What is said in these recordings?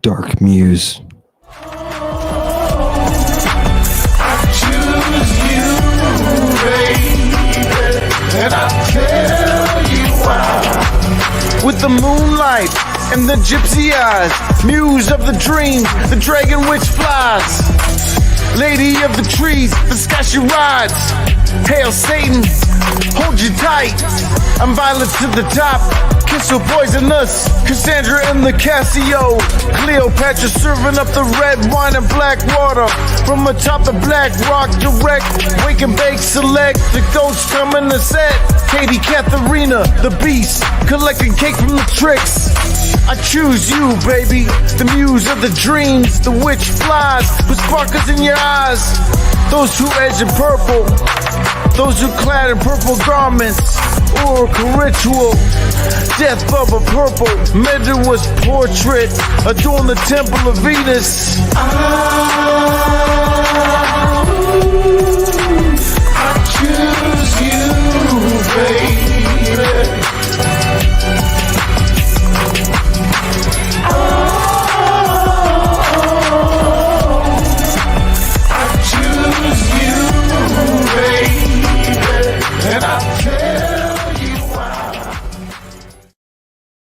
dark muse. And I'll tell you why. With the moonlight and the gypsy eyes, muse of the dreams, the dragon which flies, lady of the trees, the sky she rides. Hail Satan, hold you tight. I'm Violet to the top, kiss her poisonous. Cassandra and the Cassio, Cleopatra serving up the red wine and black water. From atop the black rock direct, wake and bake select. The ghosts coming to set. Katie Katharina, the beast, collecting cake from the tricks. I choose you, baby, the muse of the dreams, the witch flies with sparkles in your eyes. Those who edge in purple, those who clad in purple garments, oracle ritual, death of a purple, Medusa's portrait, adorn the temple of Venus. I choose you, baby.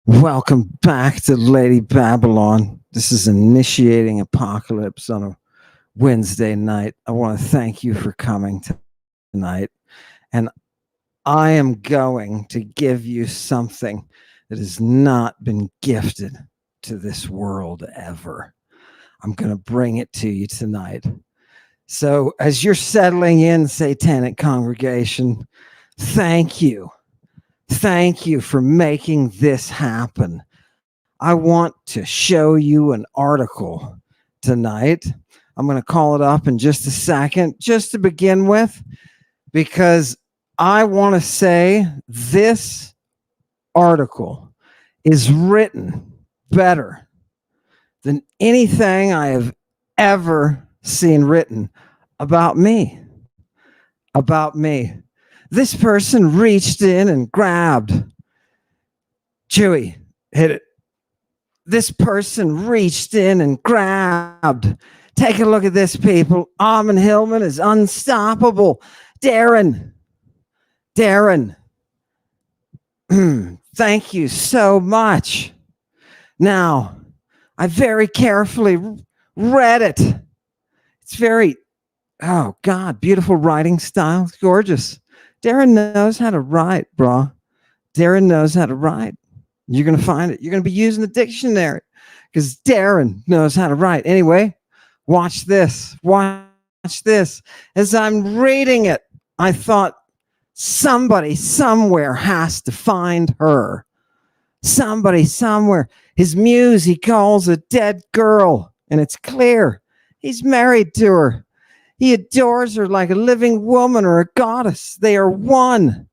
Welcome back to Lady Babylon. This is Initiating Apocalypse on a Wednesday night. I want to thank you for coming tonight. And I am going to give you something that has not been gifted to this world ever. I'm going to bring it to you tonight. So as you're settling in, Satanic congregation, thank you. Thank you for making this happen. I want to show you an article tonight. I'm going to call it up in just a second, just to begin with, because I want to say this article is written better than anything I have ever seen written about me. About me. This person reached in and grabbed. Chewy, hit it. This person reached in and grabbed. Take a look at this, people. Armin Hillman is unstoppable. Darren. Thank you so much. Now, I very carefully read it. It's very, oh God, beautiful writing style. It's gorgeous. Darren knows how to write, bro. Darren knows how to write. You're going to find it. You're going to be using the dictionary because Darren knows how to write. Anyway, watch this. Watch this. As I'm reading it, I thought somebody somewhere has to find her. Somebody somewhere. His muse, he calls a dead girl, and it's clear he's married to her. He adores her like a living woman or a goddess. They are one.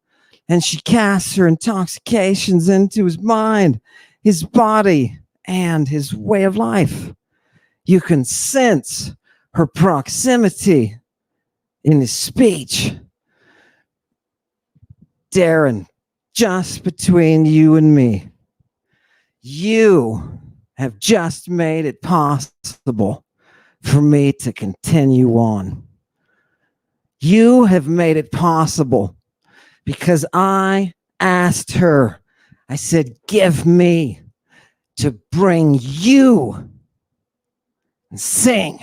And she casts her intoxications into his mind, his body, and his way of life. You can sense her proximity in his speech. Darren, just between you and me, you have just made it possible for me to continue on. You have made it possible because I asked her, I said, give me to bring you and sing.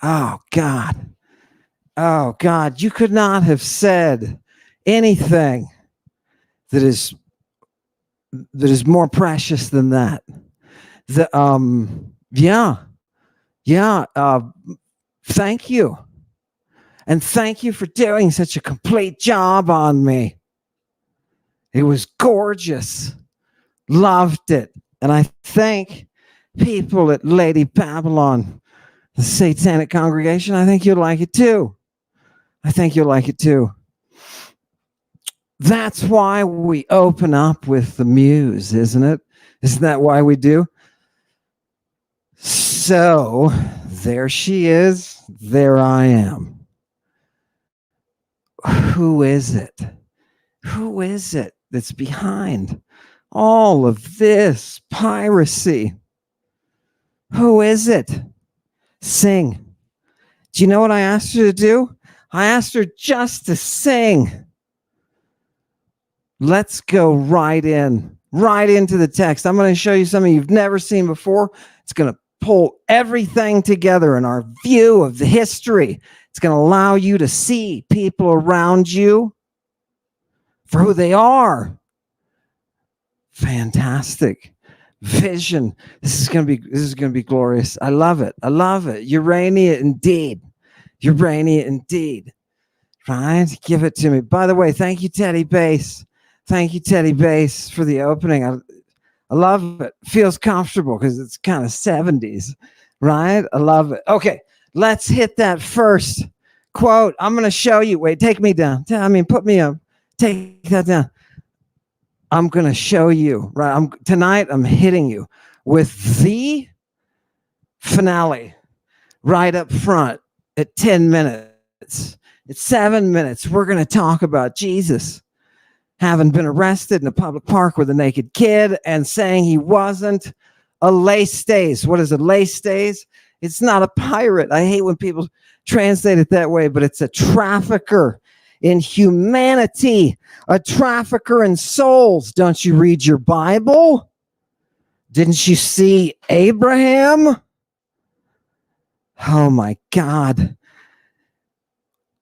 Oh God, you could not have said anything that is more precious than that. Thank you. And thank you for doing such a complete job on me. It was gorgeous. Loved it. And I thank people at Lady Babylon, the Satanic congregation. I think you'll like it too. That's why we open up with the muse, isn't it? Isn't that why we do? So there she is. There I am. Who is it? Who is it that's behind all of this piracy? Who is it? Sing. Do you know what I asked her to do? I asked her just to sing. Let's go right into the text. I'm going to show you something you've never seen before. It's going to pull everything together in our view of the history. It's going to allow you to see people around you for who they are. Fantastic vision. This is going to be glorious. I love it. Urania indeed. Right? Give it to me. By the way, thank you, Teddy Bass. Thank you, Teddy Bass, for the opening. I love it. Feels comfortable because it's kind of 70s, right? I love it. Okay, let's hit that first quote. I'm going to show you. Wait, take me down. Put me up. Take that down. I'm going to show you, right? Tonight, I'm hitting you with the finale right up front at 10 minutes. At 7 minutes, we're going to talk about Jesus having been arrested in a public park with a naked kid and saying he wasn't a lay-stays. What is a lay-stays? It's not a pirate. I hate when people translate it that way, but it's a trafficker in humanity, a trafficker in souls. Don't you read your Bible? Didn't you see Abraham? Oh my God.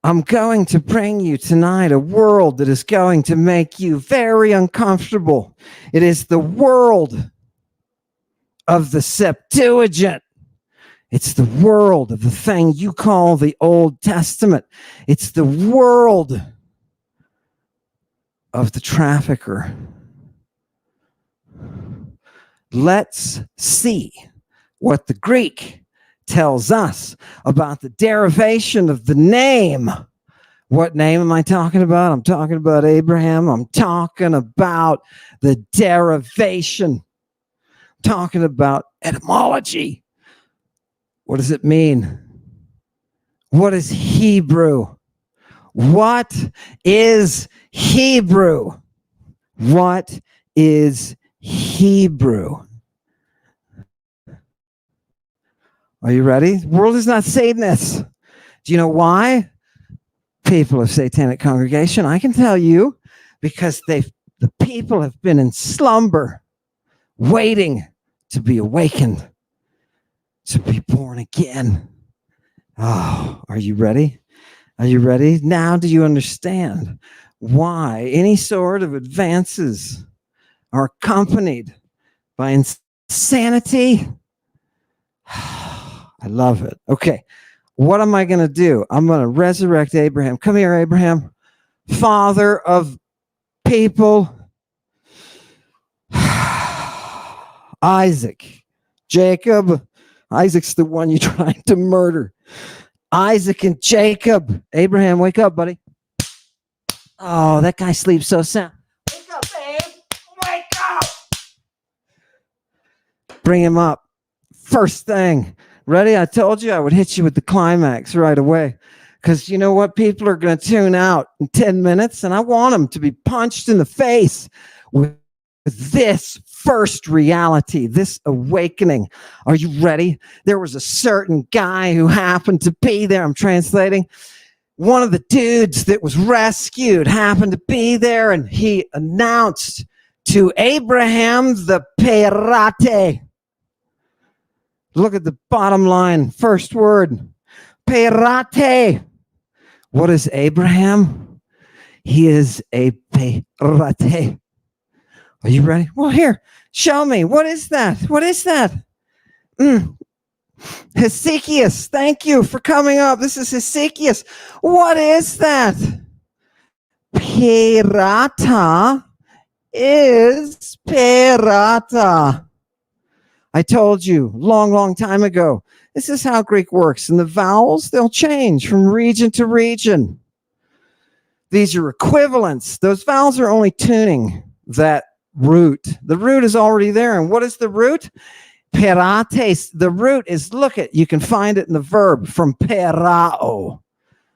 I'm going to bring you tonight a world that is going to make you very uncomfortable. It is the world of the Septuagint. It's the world of the thing you call the Old Testament. It's the world of the trafficker. Let's see what the Greek tells us about the derivation of the name. What name am I talking about? I'm talking about Abraham. I'm talking about the derivation. I'm talking about etymology. What does it mean? What is Hebrew? What is Hebrew? What is Hebrew? Are you ready? The world is not saying this. Do you know why? People of Satanic Congregation, I can tell you, because the people have been in slumber, waiting to be awakened, to be born again. Oh, are you ready? Are you ready? Now do you understand why any sort of advances are accompanied by insanity? I love it. Okay, what am I going to do? I'm going to resurrect Abraham. Come here, Abraham. Father of people. Isaac. Jacob. Isaac's the one you're trying to murder. Isaac and Jacob. Abraham, wake up, buddy. Oh, that guy sleeps so sound. Wake up, babe. Wake up. Bring him up. First thing. Ready? I told you I would hit you with the climax right away. Because you know what? People are going to tune out in 10 minutes, and I want them to be punched in the face with this first reality, this awakening. Are you ready? There was a certain guy who happened to be there. I'm translating. One of the dudes that was rescued happened to be there, and he announced to Abraham the Piracy. Look at the bottom line. First word. Piracy. What is Abraham? He is a Piracy. Are you ready? Well, here, show me. What is that? What is that? Hesychius, thank you for coming up. This is Hesychius. What is that? Pirata is pirata. I told you long time ago. This is how Greek works. And the vowels, they'll change from region to region. These are equivalents. Those vowels are only tuning that root. The root is already there. And what is the root? Pirates. The root is, you can find it in the verb from perao.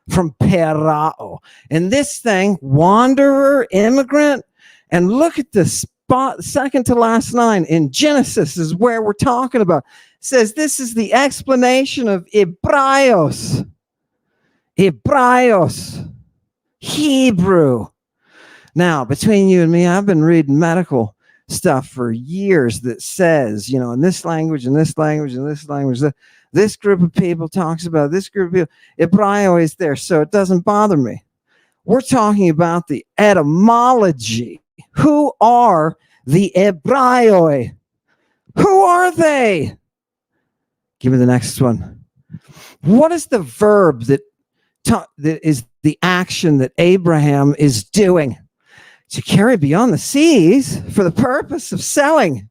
From perao. And this thing, wanderer, immigrant, and look at the second to last line in Genesis is where we're talking about. It says this is the explanation of Hebraios. Hebraios. Hebrew. Now, between you and me, I've been reading medical stuff for years that says, in this language, in this language, in this language, this group of people talks about this group of people. Hebraio is there, so it doesn't bother me. We're talking about the etymology. Who are the Hebraioi? Who are they? Give me the next one. What is the verb that is the action that Abraham is doing? To carry beyond the seas for the purpose of selling,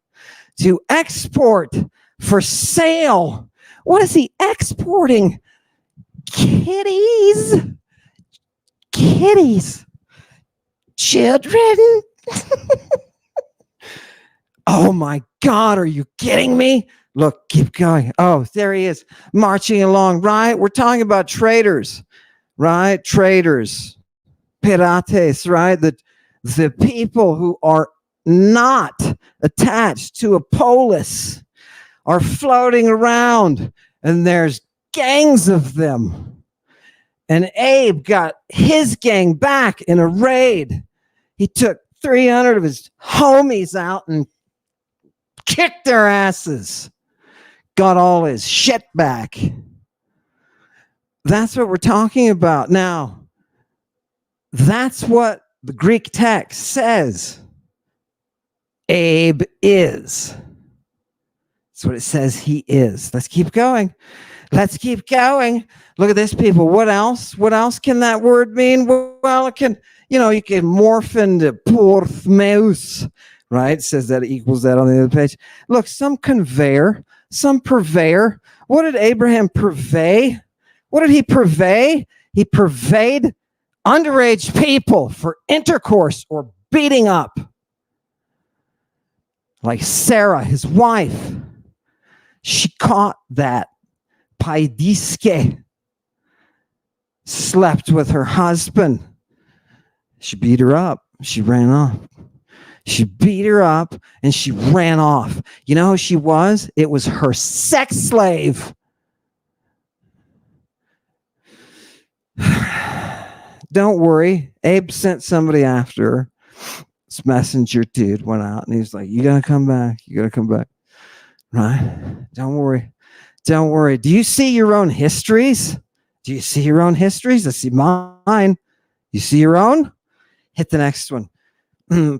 to export for sale. What is he exporting? Kitties. Kitties. Children. Oh my God, are you kidding me? Look, keep going. Oh, there he is, marching along, right? We're talking about traders, right? Traders. Pirates, right? The people who are not attached to a polis are floating around, and there's gangs of them. And Abe got his gang back in a raid. He took 300 of his homies out and kicked their asses. Got all his shit back. That's what we're talking about. Now, that's what the Greek text says Abe is. That's what it says he is. Let's keep going. Let's keep going. Look at this, people. What else? What else can that word mean? Well, it can, you can morph into porthmeus, right? It says that it equals that on the other page. Look, some conveyor, some purveyor. What did Abraham purvey? What did he purvey? He purveyed underage people for intercourse or beating up. Like Sarah, his wife. She caught that. Paidiske. Slept with her husband. She beat her up. She ran off. She beat her up and she ran off. You know who she was? It was her sex slave. Don't worry. Abe sent somebody after her. This messenger dude went out and he was like, you got to come back. You got to come back. Right? Don't worry. Don't worry. Do you see your own histories? Do you see your own histories? I see mine. You see your own? Hit the next one.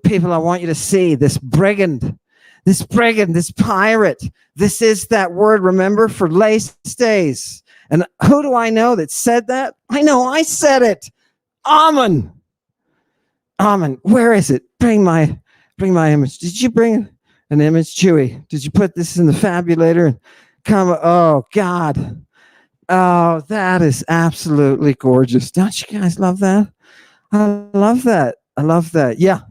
People, I want you to see this brigand, this pirate. This is that word, remember, for lace stays. And who do I know that said that? I know I said it. Amen. Amen. Where is it? Bring my image. Did you bring an image, Chewy? Did you put this in the fabulator and come? Oh God. Oh, that is absolutely gorgeous. Don't you guys love that? I love that. I love that. Yeah.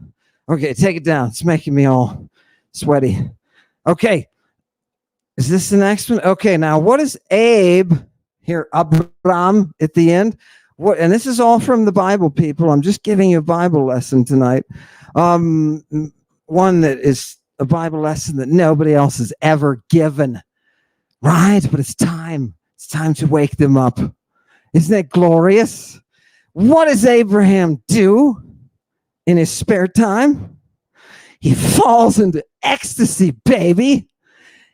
Okay, take it down. It's making me all sweaty. Okay. Is this the next one? Okay, now what is Abe here? Abram at the end. What? And this is all from the Bible, people. I'm just giving you a Bible lesson tonight. One that is a Bible lesson that nobody else has ever given. Right? But it's time. It's time to wake them up. Isn't it glorious? What does Abraham do in his spare time? He falls into ecstasy, baby.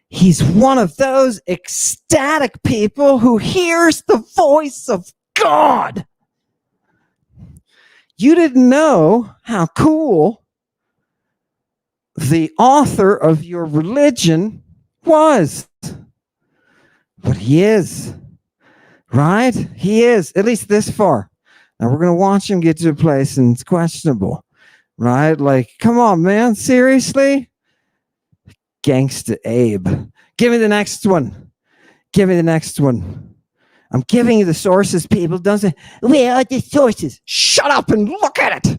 He's one of those ecstatic people who hears the voice of God. You didn't know how cool the author of your religion was. But he is. Right? He is, at least this far. Now we're going to watch him get to a place and it's questionable. Right? Like, come on, man. Seriously? Gangsta Abe. Give me the next one. Give me the next one. I'm giving you the sources, people. Don't say, where are the sources? Shut up and look at it.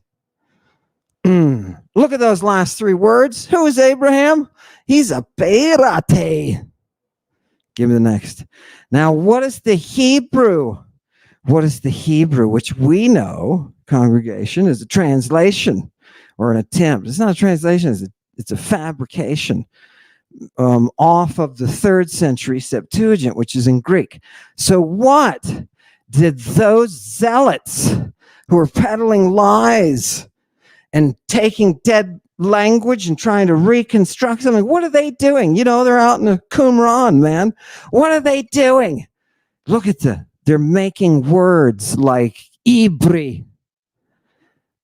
Look at those last three words. Who is Abraham? He's a pirate. Give me the next. Now, what is the Hebrew? What is the Hebrew? Which we know, congregation, is a translation or an attempt. It's not a translation. It's a fabrication off of the 3rd century Septuagint, which is in Greek. So what did those zealots who are peddling lies and taking dead language and trying to reconstruct something, what are they doing? You know, they're out in the Qumran, man. What are they doing? Look at they're making words like ibri,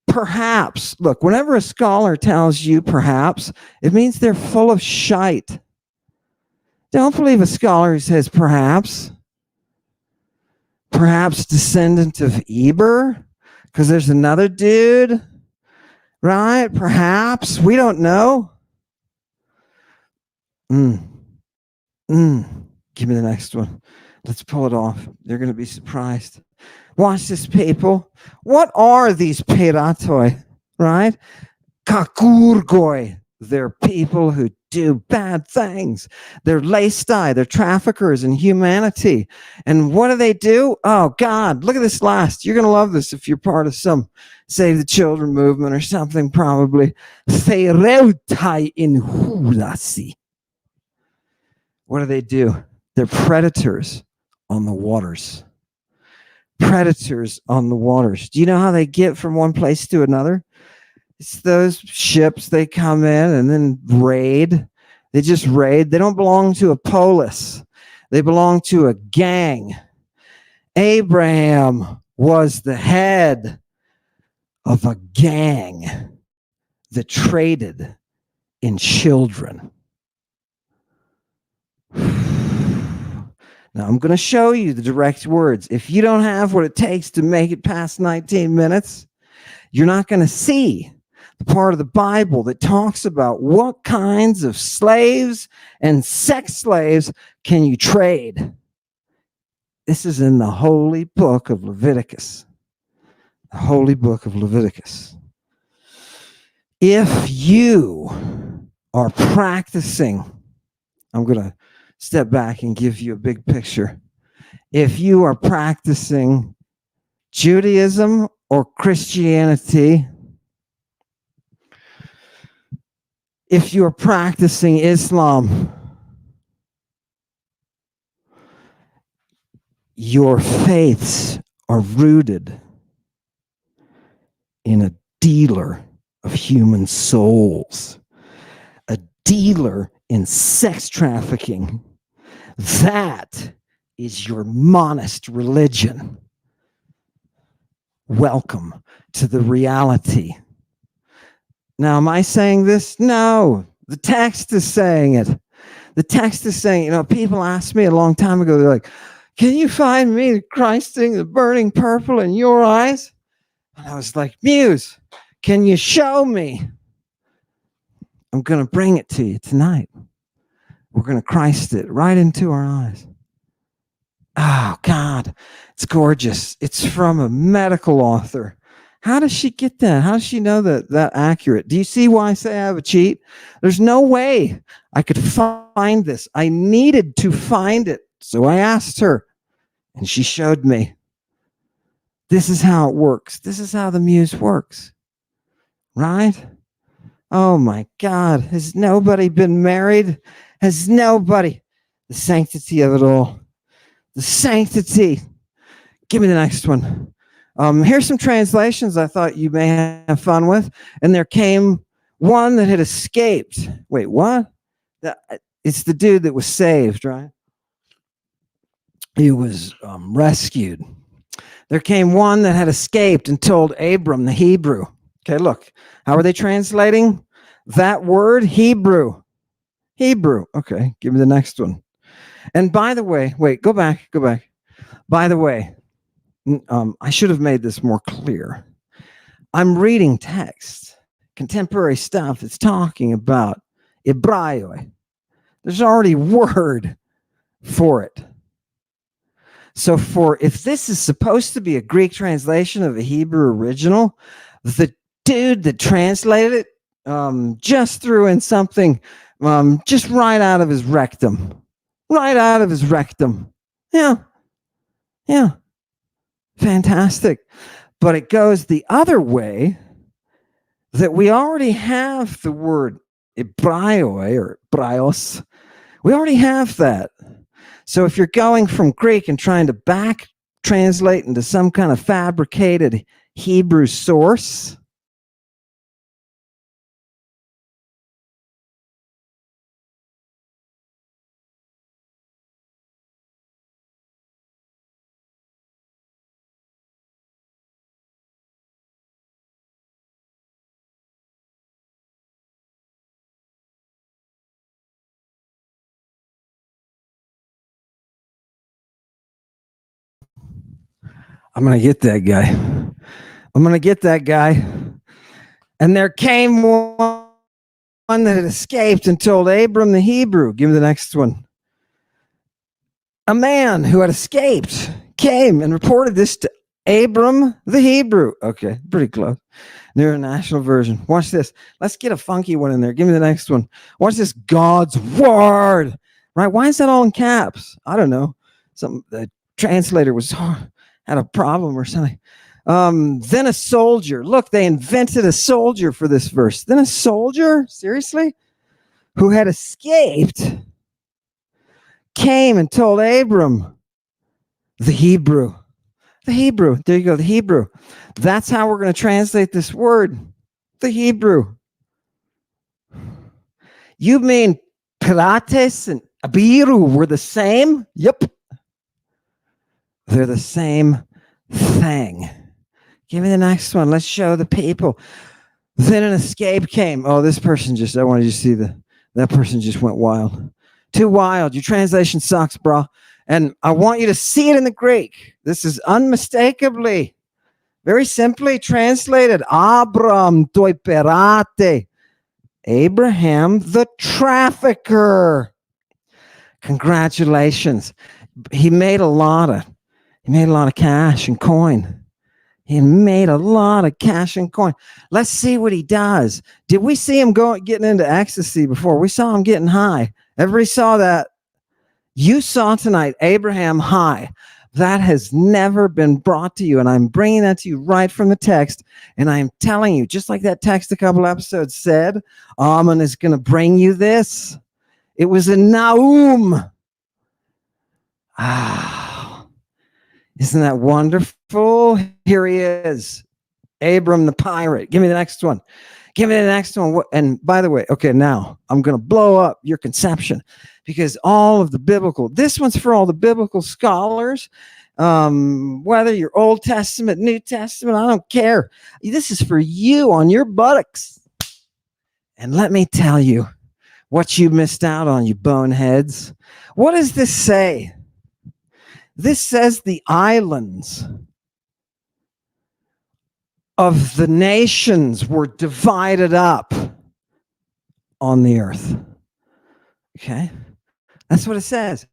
perhaps. Look, whenever a scholar tells you perhaps, it means they're full of shite. Don't believe a scholar who says perhaps. Perhaps descendant of Eber, because there's another dude, right? Perhaps. We don't know. Give me the next one. Let's pull it off. They're going to be surprised. Watch this, people. What are these piratoi, right? Kakurgoi. They're people who do bad things. They're leistai. They're traffickers in humanity. And what do? Oh, God, look at this last. You're going to love this if you're part of some Save the Children movement or something, probably. Theireutai in hulasi. What do? They're predators on the waters. Predators on the waters. Do you know how they get from one place to another? It's those ships, they come in and then raid. They just raid. They don't belong to a polis. They belong to a gang. Abraham was the head of a gang that traded in children. Now, I'm going to show you the direct words. If you don't have what it takes to make it past 19 minutes, you're not going to see the part of the Bible that talks about what kinds of slaves and sex slaves can you trade. This is in the holy book of Leviticus. The holy book of Leviticus. If you are practicing, I'm going to step back and give you a big picture. If you are practicing Judaism or Christianity, if you are practicing Islam, your faiths are rooted in a dealer of human souls, a dealer in sex trafficking. That is your monist religion. Welcome to the reality. Now, am I saying this? No, the text is saying it. The text is saying, people asked me a long time ago, they're like, can you find me the Christ thing, the burning purple in your eyes? And I was like, Muse, can you show me? I'm going to bring it to you tonight. We're going to Christ it right into our eyes. Oh, God, it's gorgeous. It's from a medical author. How does she get that? How does she know that accurate? Do you see why I say I have a cheat? There's no way I could find this. I needed to find it. So I asked her, and she showed me. This is how it works. This is how the muse works. Right? Oh, my God. Has nobody been married? Has nobody? The sanctity of it all. The sanctity. Give me the next one. Here's some translations I thought you may have fun with. And there came one that had escaped. Wait, what? It's the dude that was saved, right? He was rescued. There came one that had escaped and told Abram, the Hebrew. Okay, look. How are they translating that word? Hebrew. Hebrew. Okay, give me the next one. And by the way, wait, go back. By the way, I should have made this more clear. I'm reading text, contemporary stuff that's talking about Hebraioi. There's already a word for it. So if this is supposed to be a Greek translation of a Hebrew original, the dude that translated it just threw in something just right out of his rectum. Right out of his rectum. Yeah. Fantastic. But it goes the other way, that we already have the word Braioi or Braios. We already have that. So if you're going from Greek and trying to back translate into some kind of fabricated Hebrew source, I'm going to get that guy. I'm going to get that guy. And there came one that had escaped and told Abram the Hebrew. Give me the next one. A man who had escaped came and reported this to Abram the Hebrew. Okay, pretty close. New International Version. Watch this. Let's get a funky one in there. Give me the next one. Watch this. God's word. Right? Why is that all in caps? I don't know. The translator had a problem or something. Then a soldier. Look, they invented a soldier for this verse. Then a soldier, seriously, who had escaped, came and told Abram, the Hebrew. The Hebrew. There you go, the Hebrew. That's how we're going to translate this word, the Hebrew. You mean Pilates and Abiru were the same? Yep. They're the same thing. Give me the next one. Let's show the people. Then an escape came. Oh, this person I wanted you to see that person just went wild. Too wild. Your translation sucks, bro. And I want you to see it in the Greek. This is unmistakably, very simply translated. Abram toiperate. Abraham the trafficker. Congratulations. He made a lot of cash and coin. He made a lot of cash and coin. Let's see what he does. Did we see him getting into ecstasy before? We saw him getting high. Everybody saw that. You saw tonight Abraham high. That has never been brought to you. And I'm bringing that to you right from the text. And I'm telling you, just like that text a couple episodes said, Amen is going to bring you this. It was in Nahum. Isn't that wonderful? Here he is, Abram the pirate. Give me the next one. Give me the next one. And by the way, okay, now I'm going to blow up your conception because all of the biblical, this one's for all the biblical scholars, whether you're Old Testament, New Testament, I don't care. This is for you on your buttocks. And let me tell you what you missed out on, you boneheads. What does this say? This says the islands of the nations were divided up on the earth. Okay? That's what it says.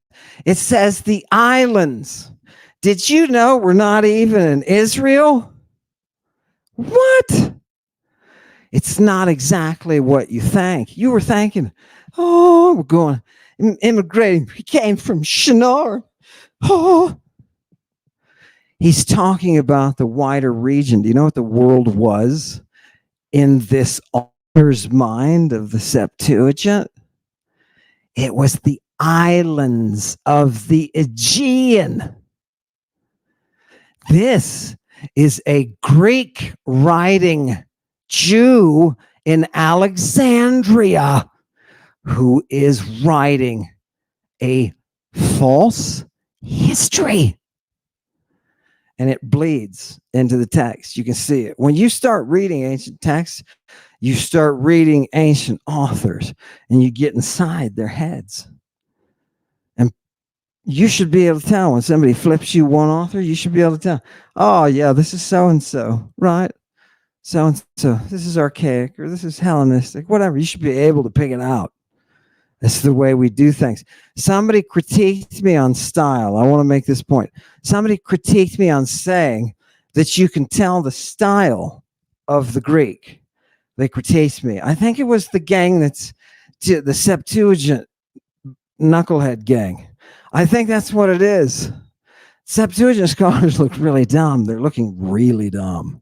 It says the islands. Did you know we're not even in Israel? What? It's not exactly what you think. You were thinking, oh, we're going immigrating. He came from Shinar. Oh. He's talking about the wider region. Do you know what the world was in this author's mind of the Septuagint? It was the islands of the Aegean. This is a Greek writing Jew in Alexandria who is writing a false history. And it bleeds into the text. You can see it. When you start reading ancient texts, you start reading ancient authors and you get inside their heads. And you should be able to tell when somebody flips you one author, you should be able to tell, oh, yeah, this is so-and-so, right? So-and-so, this is archaic or this is Hellenistic, whatever. You should be able to pick it out. That's the way we do things. Somebody critiqued me on style. I want to make this point. Somebody critiqued me on saying that you can tell the style of the Greek. They critiqued me. I think it was the gang that's the Septuagint knucklehead gang. I think that's what it is. Septuagint scholars look really dumb. They're looking really dumb.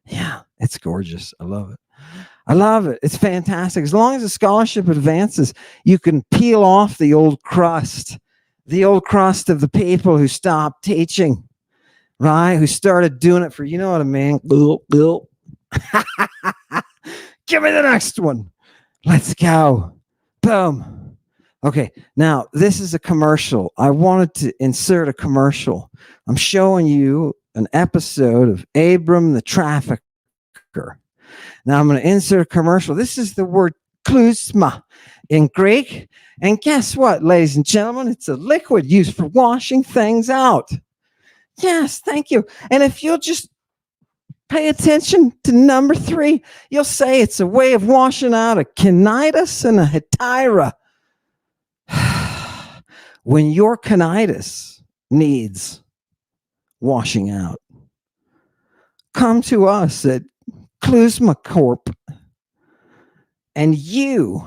Yeah, it's gorgeous. I love it. I love it. It's fantastic. As long as the scholarship advances, you can peel off the old crust of the people who stopped teaching, right? Who started doing it for, you know what I mean? Give me the next one. Let's go. Boom. Okay, now this is a commercial. I wanted to insert a commercial. I'm showing you an episode of Abram the Trafficker. Now I'm going to insert a commercial. This is the word klusma in Greek. And guess what, ladies and gentlemen? It's a liquid used for washing things out. Yes, thank you. And if you'll just pay attention to number 3, you'll say it's a way of washing out a conitis and a hetaira. When your conitis needs washing out, come to us at Klusma Corp, and you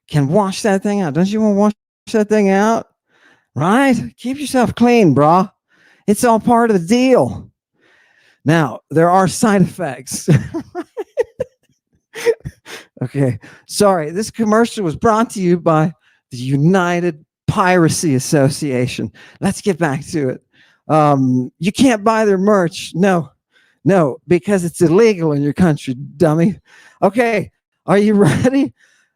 can wash that thing out. Don't you want to wash that thing out? Right? Keep yourself clean, brah. It's all part of the deal. Now, there are side effects. Okay. Sorry. This commercial was brought to you by the United Piracy Association. Let's get back to it. You can't buy their merch. No, because it's illegal in your country, dummy. Okay. Are you ready?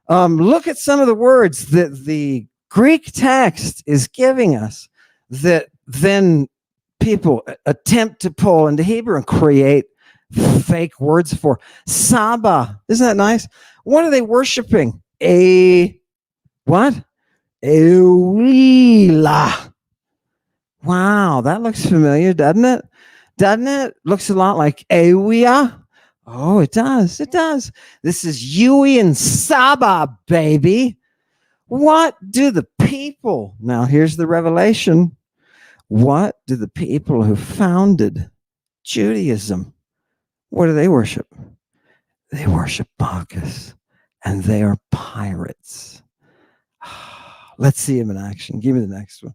Look at some of the words that the Greek text is giving us that then people attempt to pull into Hebrew and create fake words for. Saba. Isn't that nice? What are they worshiping? What? Eulila. Wow, that looks familiar, doesn't it? Doesn't it? Looks a lot like Ewia. Oh, it does. It does. This is Yui and Saba, baby. What do the people, now here's the revelation. What do the people who founded Judaism, what do they worship? They worship Bacchus, and they are pirates. Let's see him in action. Give me the next one.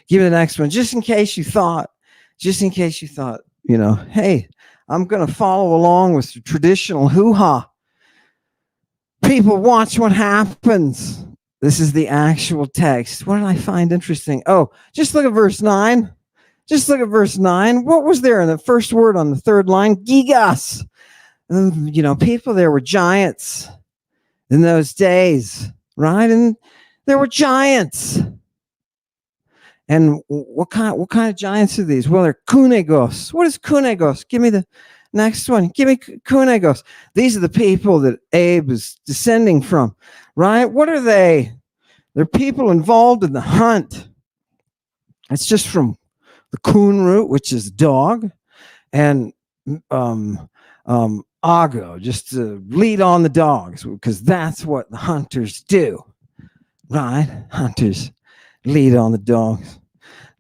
Give me the next one. Just in case you thought, you know, hey, I'm going to follow along with the traditional hoo-ha. People, watch what happens. This is the actual text. What did I find interesting? Oh, just look at verse 9. Just look at verse 9. What was there in the first word on the third line? Gigas. And, you know, people there were giants in those days, right? And there were giants. And what kind of giants are these? Well, they're kunegos. What is kunegos? Give me the next one. Give me kunegos. These are the people that Abe is descending from, right? What are they? They're people involved in the hunt. It's just from the kun root, which is dog, and ago, just to lead on the dogs, because that's what the hunters do, right? Hunters lead on the dogs.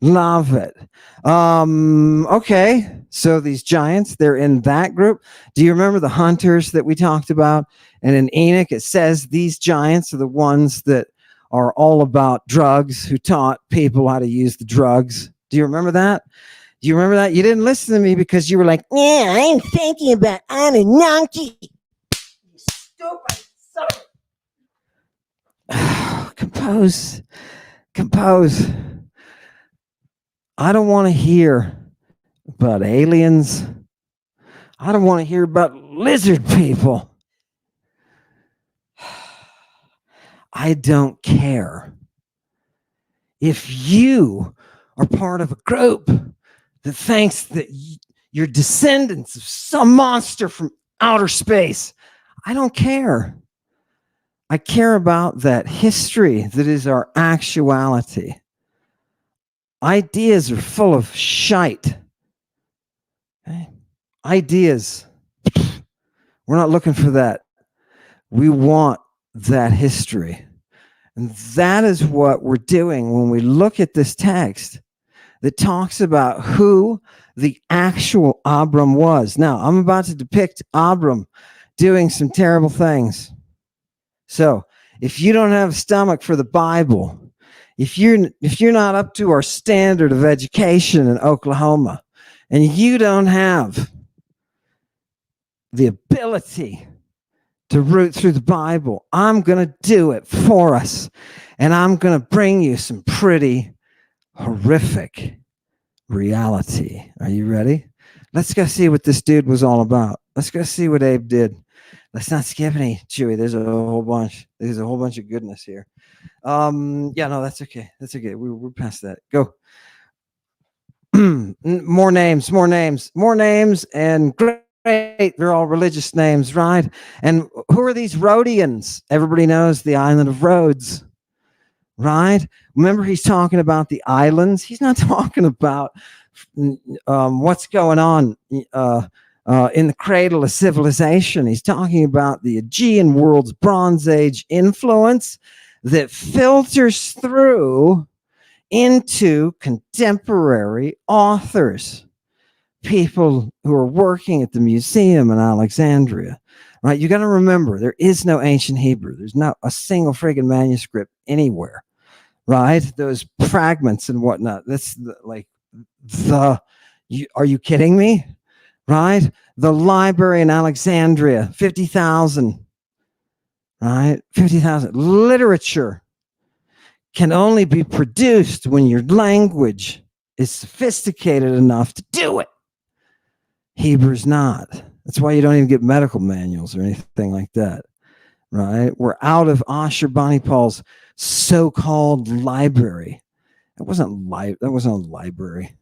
Love it. Okay, so these giants, they're in that group. Do you remember the hunters that we talked about? And in Enoch, it says these giants are the ones that are all about drugs, who taught people how to use the drugs. Do you remember that? Do you remember that? You didn't listen to me because you were like, yeah, I'm thinking about Anunnaki. You stupid son. Compose. I don't want to hear about aliens. I don't want to hear about lizard people. I don't care. If you are part of a group that thinks that you're descendants of some monster from outer space, I don't care. I care about that history that is our actuality. Ideas are full of shite. Okay? Ideas. We're not looking for that. We want that history. And that is what we're doing when we look at this text that talks about who the actual Abram was. Now, I'm about to depict Abram doing some terrible things. So, if you don't have a stomach for the Bible, if you're not up to our standard of education in Oklahoma, and you don't have the ability to root through the Bible. I'm going to do it for us. And I'm going to bring you some pretty horrific reality. Are you ready? Let's go see what this dude was all about. Let's go see what Abe did. Let's not skip any, Chewy. There's a whole bunch. There's a whole bunch of goodness here. Yeah, no, that's okay. That's okay. We're past that. Go. more names, and great. They're all religious names, right? And who are these Rhodians? Everybody knows the island of Rhodes, right? Remember, he's talking about the islands. He's not talking about what's going on in the cradle of civilization. He's talking about the Aegean world's Bronze Age influence that filters through into contemporary authors, people who are working at the museum in Alexandria, right? You got to remember, there is no ancient Hebrew. There's not a single friggin' manuscript anywhere, right? Those fragments and whatnot. That's are you kidding me? Right? The library in Alexandria, 50,000, right? 50,000. Literature can only be produced when your language is sophisticated enough to do it. Hebrew's not. That's why you don't even get medical manuals or anything like that, right? We're out of Ashurbanipal's so-called library. That wasn't a library.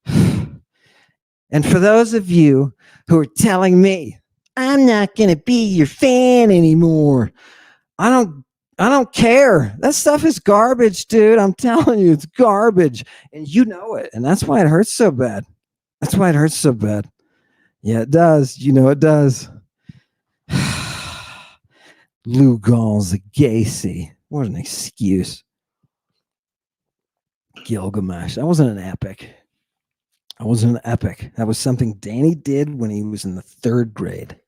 And for those of you who are telling me, I'm not going to be your fan anymore, I don't care. That stuff is garbage, dude. I'm telling you, it's garbage. And you know it. And that's why it hurts so bad. Yeah, it does. You know it does. Lugal's a Gacy. What an excuse. Gilgamesh. That wasn't an epic. That was something Danny did when he was in the 3rd grade.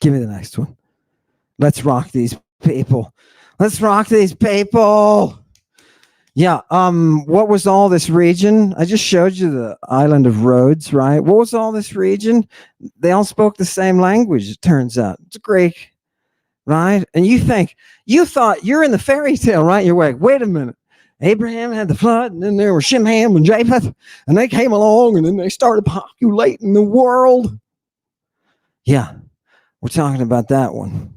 Give me the next one. Let's rock these people. Yeah. What was all this region? I just showed you the island of Rhodes, right? What was all this region? They all spoke the same language, it turns out. It's Greek, right? And you thought you're in the fairy tale, right? You're like, wait a minute. Abraham had the flood, and then there were Shem, Ham, and Japheth, and they came along, and then they started populating the world. Yeah, we're talking about that one.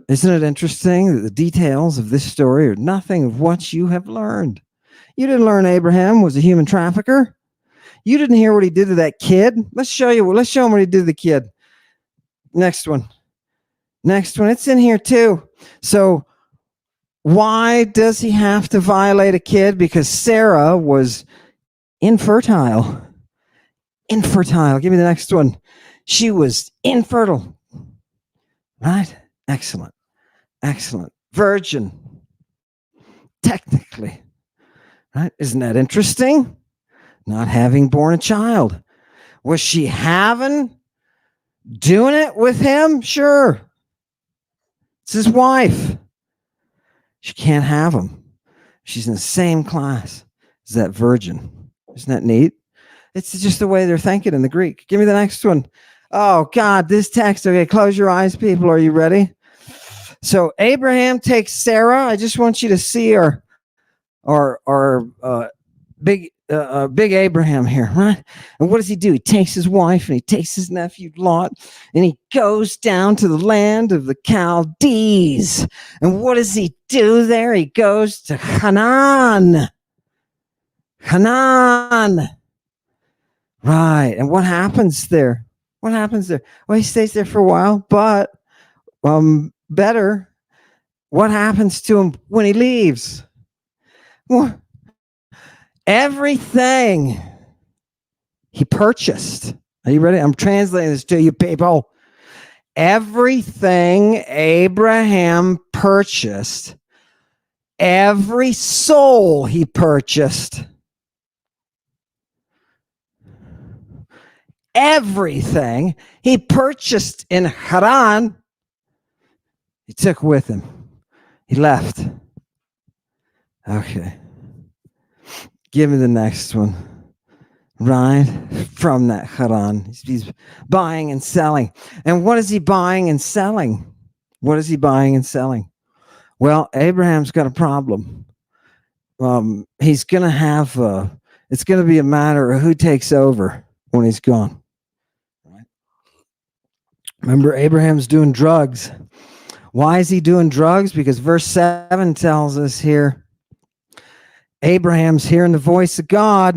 Isn't it interesting that the details of this story are nothing of what you have learned? You didn't learn Abraham was a human trafficker. You didn't hear what he did to that kid. Let's show him what he did to the kid. Next one. It's in here too. So why does he have to violate a kid? Because Sarah was infertile. Give me the next one. She was infertile. Right? Excellent. Virgin. Technically. Right? Isn't that interesting? Not having born a child. Was she doing it with him? Sure. It's his wife. She can't have him. She's in the same class as that virgin. Isn't that neat? It's just the way they're thinking in the Greek. Give me the next one. Oh, God, this text. Okay, close your eyes, people. Are you ready? So Abraham takes Sarah. I just want you to see our big Abraham here, right? And what does he do? He takes his wife and he takes his nephew Lot and he goes down to the land of the Chaldees. And what does he do there? He goes to Canaan. Right. And what happens there? Well, he stays there for a while, but better, what happens to him when he leaves? Well, everything he purchased. Are you ready? I'm translating this to you, people. Everything Abraham purchased, every soul he purchased, everything he purchased in Haran, he took with him. He left. Okay. Give me the next one. right? From that Haran. He's buying and selling. And what is he buying and selling? What is he buying and selling? Well, Abraham's got a problem. He's going to have, it's going to be a matter of who takes over when he's gone. Right? Remember, Abraham's doing drugs. Why is he doing drugs? Because verse 7 tells us here, Abraham's hearing the voice of God.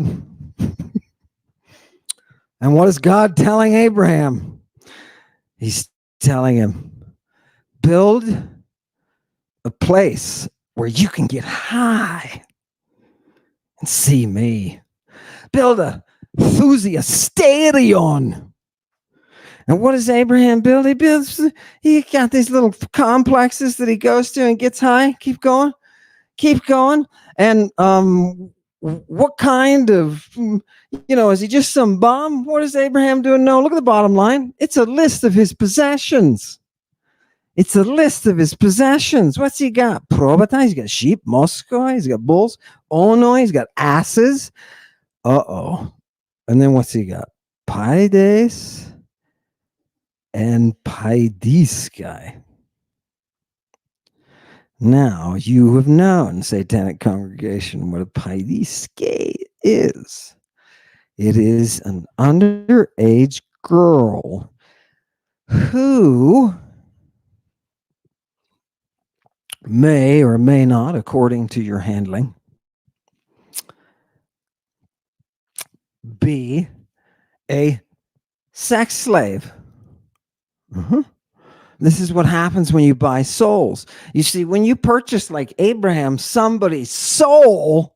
And what is God telling Abraham? He's telling him, build a place where you can get high and see me. Build a stadion. And what does Abraham build? He got these little complexes that he goes to and gets high. Keep going. And what kind of, is he just some bum? What is Abraham doing? No, look at the bottom line. It's a list of his possessions. What's he got? Probata, he's got sheep. Moscow, he's got bulls. Ono, he's got asses. Uh-oh. And then what's he got? Paides and Paidiskai. Now you have known, Satanic Congregation, what a Paidiske is. It is an underage girl who may or may not, according to your handling, be a sex slave. This is what happens when you buy souls. You see, when you purchase, like Abraham, somebody's soul,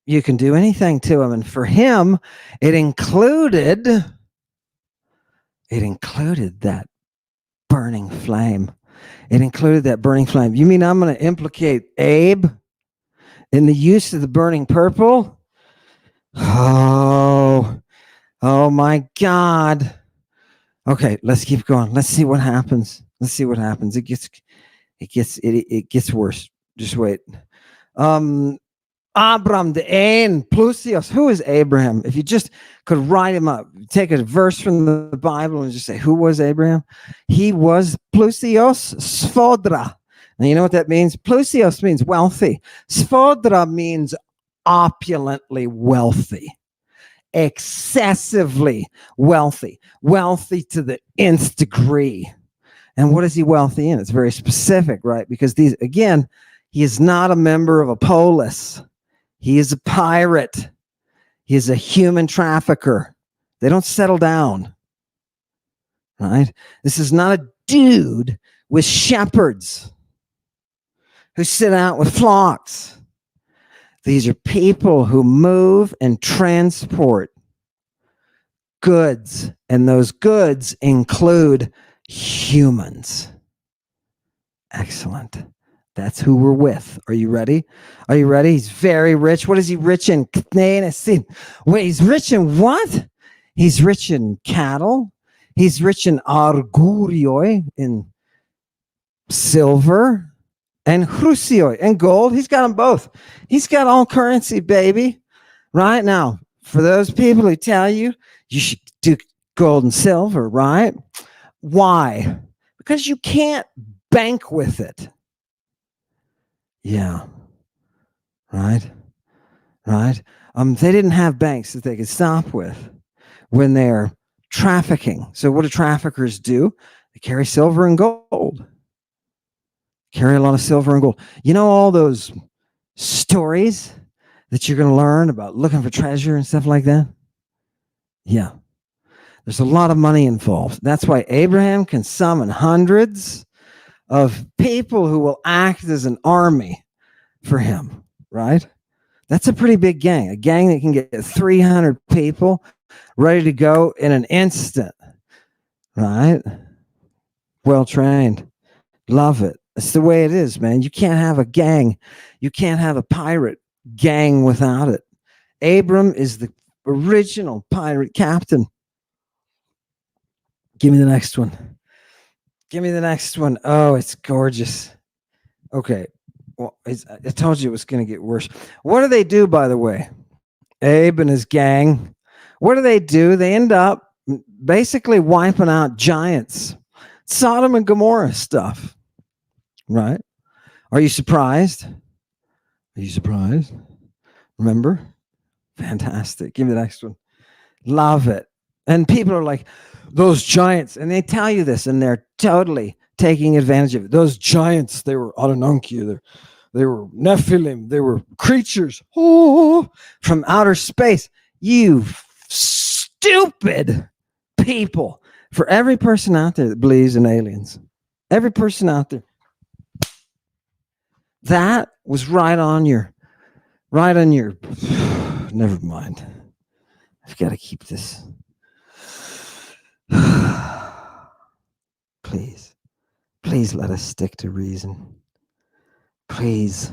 you can do anything to him. And for him, it included that burning flame. You mean I'm going to implicate Abe in the use of the burning purple? Oh my God. Okay, let's keep going. Let's see what happens. It gets worse. Just wait. Abram the Ain Plusios. Who is Abraham? If you just could write him up, take a verse from the Bible and just say, who was Abraham? He was Plusios Sfodra. And you know what that means? Plusios means wealthy. Sfodra means opulently wealthy. Excessively wealthy to the nth degree. And what is he wealthy in? It's very specific, right? Because he is not a member of a polis. He is a pirate. He is a human trafficker. They don't settle down, right? This is not a dude with shepherds who sit out with flocks. These are people who move and transport goods, and those goods include humans. Excellent. That's who we're with. Are you ready? He's very rich. What is he rich in? Wait, he's rich in what? He's rich in cattle. He's rich in argurioi, in silver, and chrusioi, and gold. He's got them both. He's got all currency, baby. Right now, for those people who tell you should do gold and silver, right? Why? Because you can't bank with it. Yeah. Right. They didn't have banks that they could stop with when they're trafficking. So what do traffickers do? They carry silver and gold. Carry a lot of silver and gold. You know all those stories that you're going to learn about looking for treasure and stuff like that? Yeah. There's a lot of money involved. That's why Abraham can summon hundreds of people who will act as an army for him, right? That's a pretty big gang. A gang that can get 300 people ready to go in an instant, right? Well trained. Love it. It's the way it is, man. You can't have a gang. You can't have a pirate gang without it. Abram is the original pirate captain. Give me the next one. Oh, it's gorgeous. Okay. Well, I told you it was going to get worse. What do they do, by the way? Abe and his gang, what do? They end up basically wiping out giants. Sodom and Gomorrah stuff, right? Are you surprised? Are you surprised? Remember? Fantastic. Give me the next one. Love it. And people are like, those giants, and they tell you this, and they're totally taking advantage of it. Those giants, they were Anunnaki, they were Nephilim, they were creatures from outer space. You stupid people. For every person out there that believes in aliens, every person out there, that was right on your, never mind. I've got to keep this. Please let us stick to reason. Please.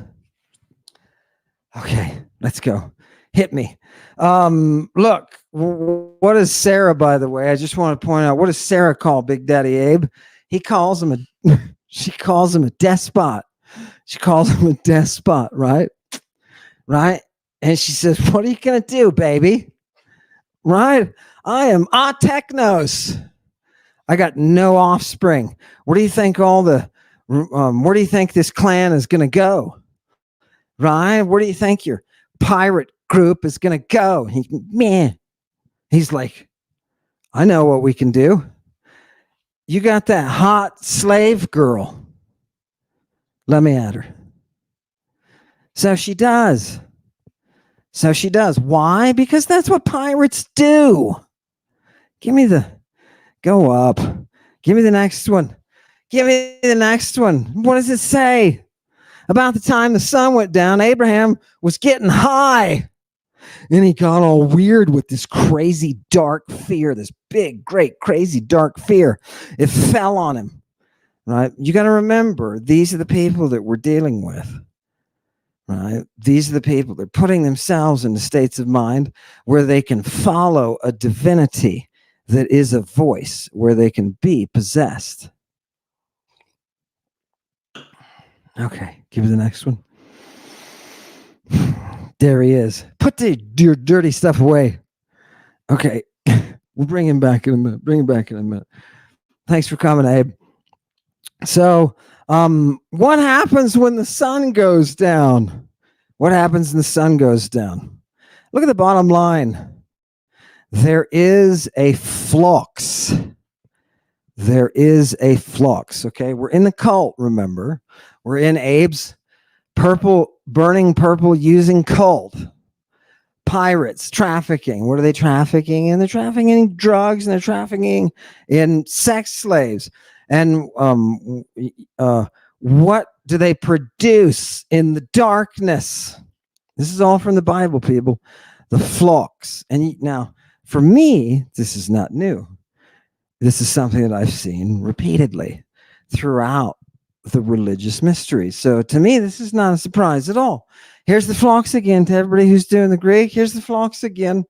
Okay, let's go. Hit me. Look, what is Sarah, by the way? I just want to point out, what does Sarah call Big Daddy Abe? She calls him a despot. She calls him a despot, right? Right? And she says, what are you going to do, baby? Right? I am a technos. I got no offspring. Where do you think where do you think this clan is going to go? Right? Where do you think your pirate group is going to go? He's like, I know what we can do. You got that hot slave girl. Let me at her. So she does. Why? Because that's what pirates do. Go up. Give me the next one. What does it say? About the time the sun went down, Abraham was getting high. And he got all weird with this crazy dark fear, this big, great, crazy dark fear. It fell on him, right? You got to remember, these are the people that we're dealing with, right? These are the people that are putting themselves into states of mind where they can follow a divinity that is a voice, where they can be possessed. Okay, give me the next one. There he is. Put your dirty stuff away. Okay, we'll bring him back in a minute. Thanks for coming, Abe. So, what happens when the sun goes down? What happens when the sun goes down? Look at the bottom line. There is a flux. Okay, we're in the cult, remember? We're in Abe's burning purple using cult. Pirates, trafficking. What are they trafficking in? They're trafficking in drugs, and they're trafficking in sex slaves. And what do they produce in the darkness? This is all from the Bible, people. The flux. And now, for me, this is not new. This is something that I've seen repeatedly throughout the religious mysteries. So to me, this is not a surprise at all. Here's the flux again to everybody who's doing the Greek. Here's the flux again,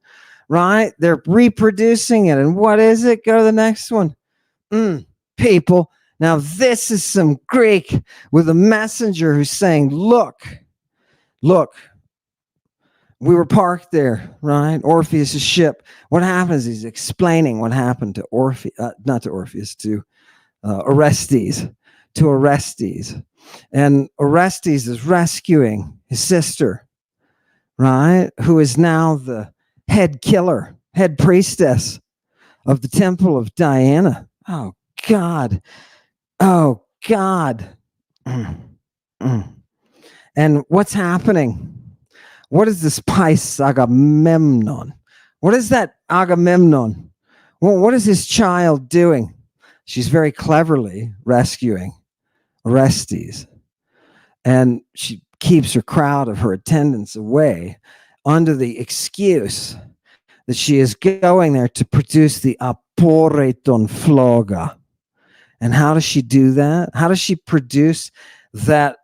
right? They're reproducing it. And what is it? Go to the next one. People. Now, this is some Greek with a messenger who's saying, look, we were parked there, right? Orpheus' ship. What happens? He's explaining what happened to Orestes. And Orestes is rescuing his sister, right? Who is now the head priestess of the temple of Diana. Oh, God. And what's happening? What is this Pais Agamemnon? What is that Agamemnon? Well, what is this child doing? She's very cleverly rescuing Orestes. And she keeps her crowd of her attendants away under the excuse that she is going there to produce the aporeton phloga. And how does she do that? How does she produce that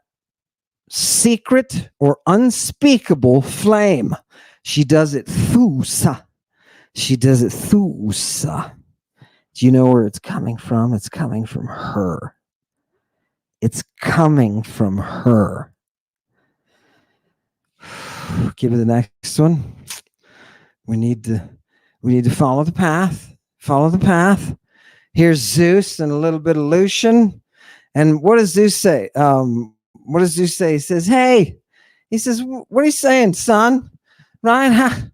secret or unspeakable flame? She does it thusa. Do you know where it's coming from? It's coming from her. Give me the next one. We need to follow the path. Follow the path. Here's Zeus and a little bit of Lucian. And what does Zeus say? What does Zeus say? He says, "Hey," he says, "What are you saying, son? Ryan,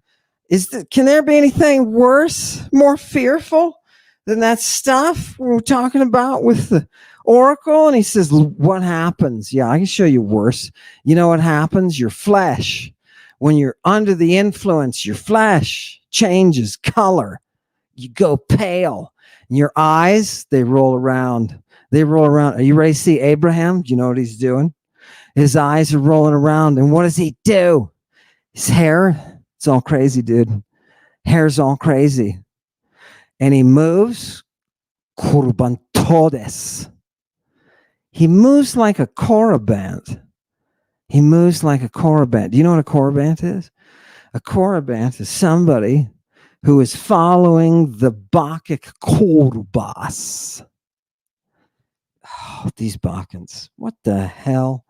can there be anything worse, more fearful than that stuff we're talking about with the oracle?" And he says, "What happens? Yeah, I can show you worse. You know what happens? Your flesh, when you're under the influence, your flesh changes color. You go pale. And your eyes, they roll around. They roll around. Are you ready to see Abraham? Do you know what he's doing? His eyes are rolling around. And what does he do? His hair, it's all crazy, dude. Hair's all crazy. And he moves. Kurbantodes. He moves like a korabant. He moves like a korabant. Do you know what a korabant is? A korabant is somebody who is following the Bacchic korubas. Oh, these Bacchanals. What the hell?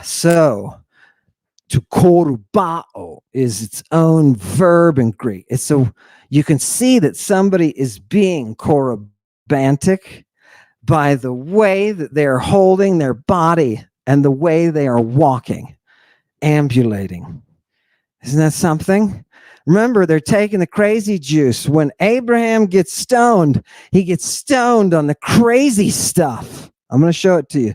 So, to korubao is its own verb in Greek. It's so you can see that somebody is being korubantic by the way that they're holding their body and the way they are walking, ambulating. Isn't that something? Remember, they're taking the crazy juice. When Abraham gets stoned, he gets stoned on the crazy stuff. I'm going to show it to you.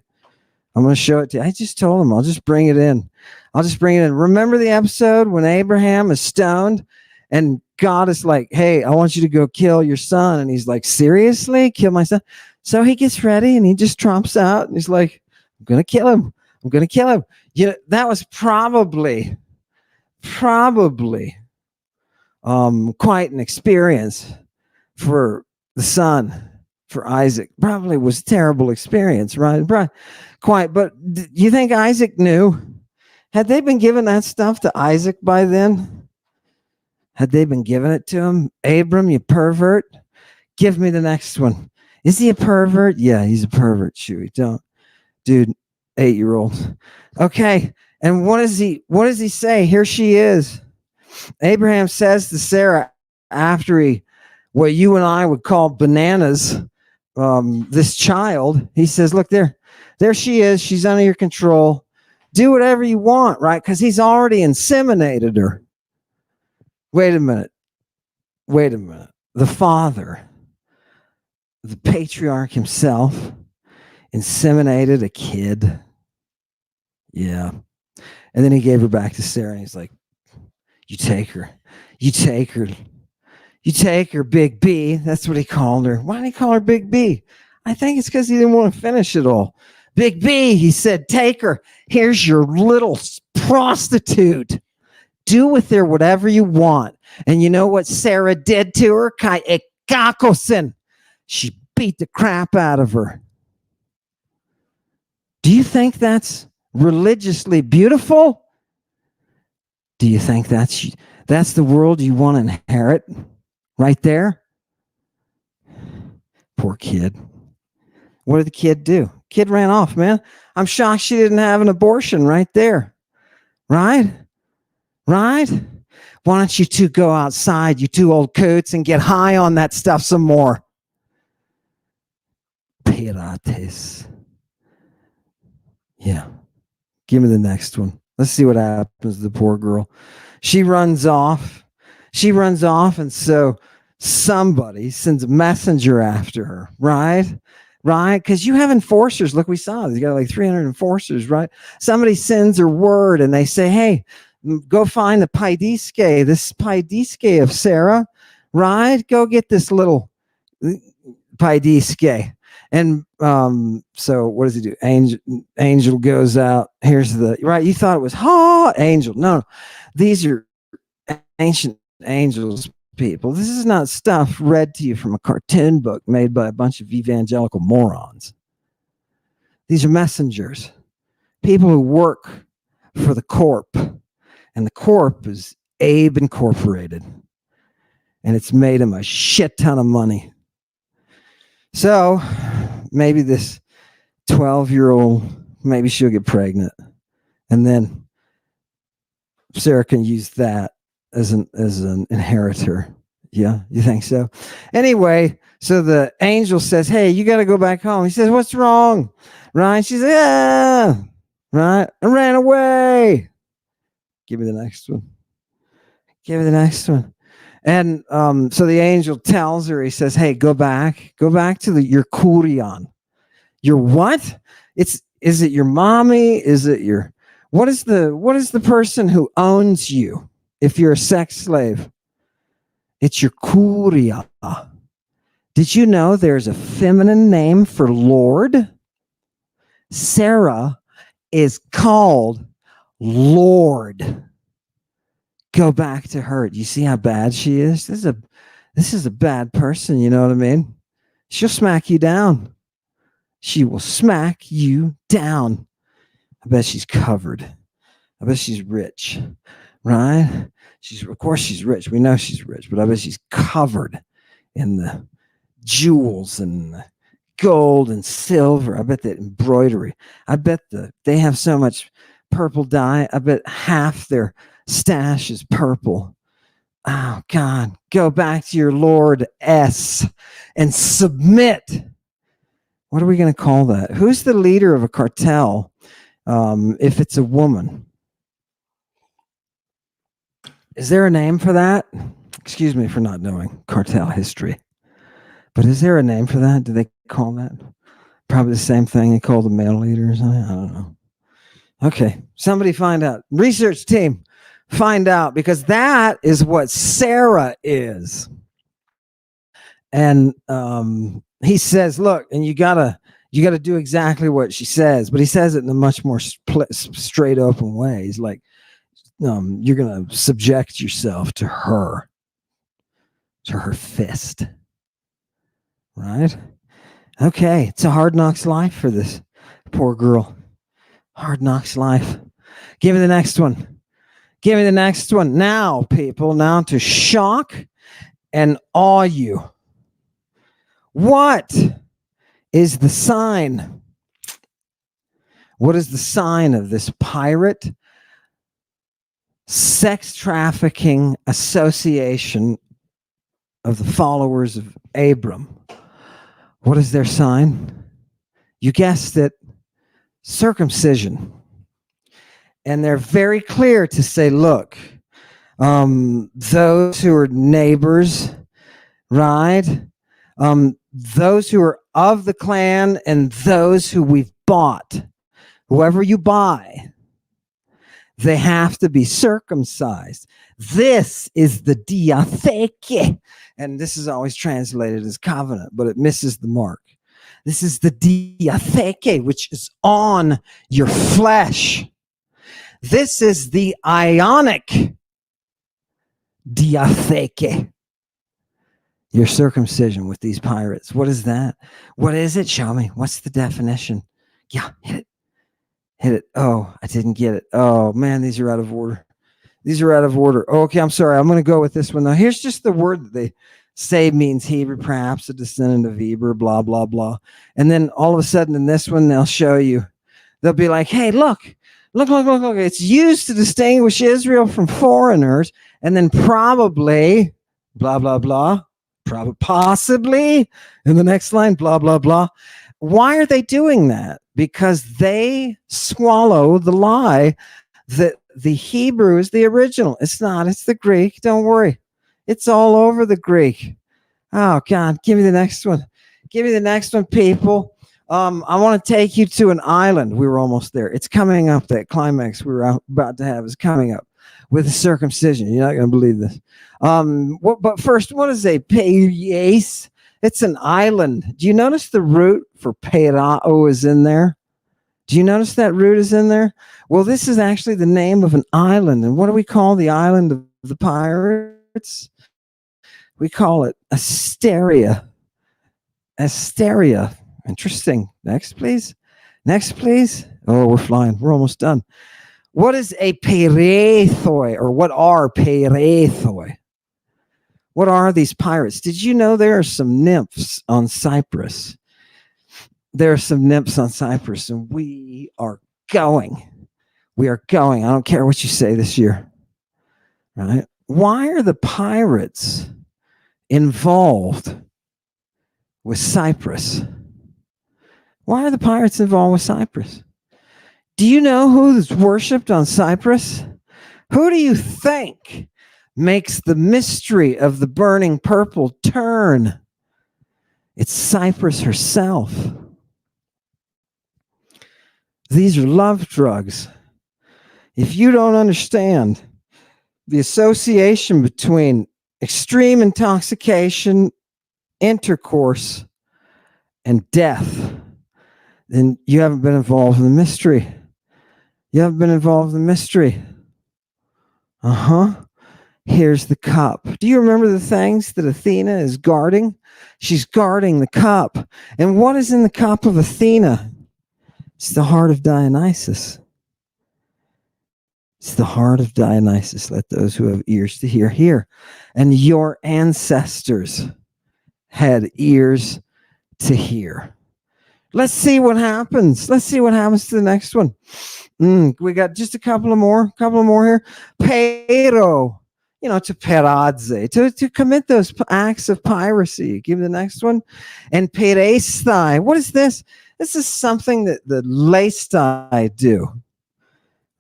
I just told him, I'll just bring it in. Remember the episode when Abraham is stoned and God is like, "Hey, I want you to go kill your son." And he's like, "Seriously? Kill my son?" So he gets ready and he just tromps out and he's like, "I'm going to kill him. You know, that was probably quite an experience for the son, for Isaac. Probably was a terrible experience, right? Quite. But you think Isaac knew? Had they been giving that stuff to Isaac by then? Had they been giving it to him? Abram, you pervert. Give me the next one. Is he a pervert? Yeah, he's a pervert. Chewy, don't. Dude, 8-year-old. Okay. And what does he say? Here she is. Abraham says to Sarah, after what you and I would call bananas, this child, he says, "Look there she is. She's under your control. Do whatever you want," right? Because he's already inseminated her. Wait a minute. The father, the patriarch himself, inseminated a kid. Yeah. And then he gave her back to Sarah and he's like, You take her, Big B." That's what he called her. Why did he call her Big B? I think it's because he didn't want to finish it all. "Big B," he said, "take her. Here's your little prostitute. Do with her whatever you want." And you know what Sarah did to her? She beat the crap out of her. Do you think that's religiously beautiful? Do you think that's the world you want to inherit? Right there? Poor kid. What did the kid do? Kid ran off, man. I'm shocked she didn't have an abortion right there. Right? Why don't you two go outside, you two old coots, and get high on that stuff some more? Pirates. Yeah. Give me the next one. Let's see what happens to the poor girl. She runs off, and so somebody sends a messenger after her, right? Because you have enforcers. Look, we saw you got like 300 enforcers, right? Somebody sends her word, and they say, "Hey, go find the this Paidiske of Sarah, right? Go get this little Paidiske." And so what does he do? Angel goes out. Here's the right. You thought it was angel. No, these are ancient angels, people. This is not stuff read to you from a cartoon book made by a bunch of evangelical morons. These are messengers, people who work for the corp, and the corp is Abe Incorporated, and it's made him a shit ton of money. So maybe this 12-year-old, maybe she'll get pregnant. And then Sarah can use that as an inheritor. Yeah, you think so? Anyway, so the angel says, "Hey, you got to go back home." He says, "What's wrong?" Right? She says, "Yeah, right. I ran away." Give me the next one. Give me the next one. And so the angel tells her, he says, "Hey, go back to your kurion." Your what? Is it your mommy? Is it your what is the person who owns you if you're a sex slave? It's your kuria. Did you know there's a feminine name for Lord? Sarah is called Lord. Go back to her. Do you see how bad she is? This is a bad person, you know what I mean? She'll smack you down. She will smack you down. I bet she's covered. I bet she's rich, right? Of course she's rich. We know she's rich, but I bet she's covered in the jewels and the gold and silver. I bet that embroidery. I bet they have so much purple dye. I bet half their stash is purple. Oh God, go back to your Lord S and submit. What are we going to call that? Who's the leader of a cartel if it's a woman? Is there a name for that? Excuse me for not knowing cartel history. But is there a name for that? Do they call that? Probably the same thing they call the male leaders. I don't know. Okay, somebody find out. Research team, find out, because that is what Sarah is. And he says, look, and you gotta do exactly what she says, but he says it in a much more straight open way. He's like, you're gonna subject yourself to her fist, right? Okay, it's a hard knocks life for this poor girl. Hard knocks life. Give me the next one. Give me the next one now, people. Now to shock and awe you. What is the sign? What is the sign of this pirate sex trafficking association of the followers of Abram? What is their sign? You guessed it, circumcision. And they're very clear to say, look, those who are neighbors, right? Those who are of the clan and those who we've bought, whoever you buy, they have to be circumcised. This is the diatheke. And this is always translated as covenant, but it misses the mark. This is the diatheke, which is on your flesh. This is the ionic diatheke. Your circumcision with these pirates. What is that? What is it? Show me. What's the definition? Yeah, hit it. Hit it. Oh, I didn't get it. Oh, man, these are out of order. These are out of order. Okay, I'm sorry. I'm going to go with this one, though. Here's just the word that they say means Hebrew, perhaps a descendant of Eber, blah, blah, blah. And then all of a sudden in this one, they'll show you. They'll be like, hey, look. It's used to distinguish Israel from foreigners. And then probably, blah, blah, blah. Possibly in the next line, blah, blah, blah. Why are they doing that? Because they swallow the lie that the Hebrew is the original. It's not. It's the Greek. Don't worry. It's all over the Greek. Oh, God. Give me the next one. Give me the next one, people. I want to take you to an island. We were almost there. It's coming up. That climax we were about to have is coming up with the circumcision. You're not going to believe this. But first, what is a Piracy? It's an island. Do you notice the root for Perao is in there? Do you notice that root is in there? Well, this is actually the name of an island. And what do we call the island of the pirates? We call it Asteria. Asteria. Interesting. Next, please. Next, please. Oh, we're flying. We're almost done. What is a Pirathoi, or what are Pirathoi? What are these pirates? Did you know there are some nymphs on Cyprus? There are some nymphs on Cyprus, and we are going. We are going. I don't care what you say this year, right? why are the pirates involved with Cyprus? Why are the pirates involved with Cyprus? Do you know who's worshipped on Cyprus? Who do you think makes the mystery of the burning purple turn? It's Cyprus herself. These are love drugs. If you don't understand the association between extreme intoxication, intercourse, and death, then you haven't been involved in the mystery. You haven't been involved in the mystery. Here's the cup. Do you remember the things that Athena is guarding? She's guarding the cup. And what is in the cup of Athena? It's the heart of Dionysus. It's the heart of Dionysus. Let those who have ears to hear, hear. And your ancestors had ears to hear. Let's see what happens. Let's see what happens to the next one. We got just a couple more here. Pero, to peradze, to commit those acts of piracy. Give me the next one. And perestai. What is this? This is something that the leistai do,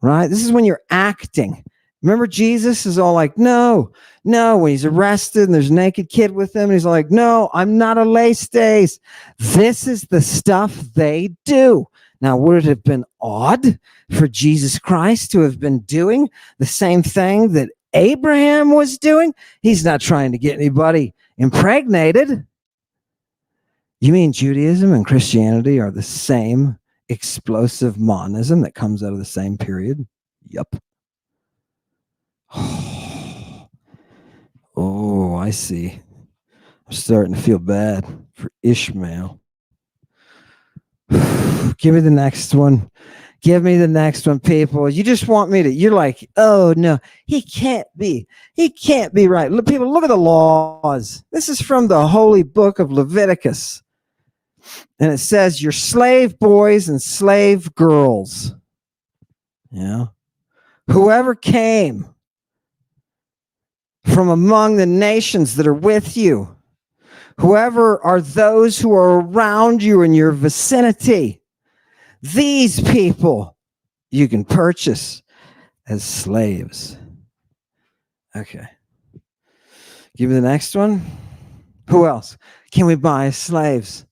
right? This is when you're acting. Remember, Jesus is all like, no, when he's arrested and there's a naked kid with him, and he's like, no, I'm not a leistes. This is the stuff they do. Now, would it have been odd for Jesus Christ to have been doing the same thing that Abraham was doing? He's not trying to get anybody impregnated. You mean Judaism and Christianity are the same explosive monism that comes out of the same period? Yup. Oh, I see. I'm starting to feel bad for Ishmael. Give me the next one. Give me the next one, people. You just want me to, you're like, oh no, he can't be right. Look, people, look at the laws. This is from the holy book of Leviticus. And it says, your slave boys and slave girls. Whoever came from among the nations that are with you, whoever are those who are around you in your vicinity, these people you can purchase as slaves. Okay. Give me the next one. Who else can we buy as slaves?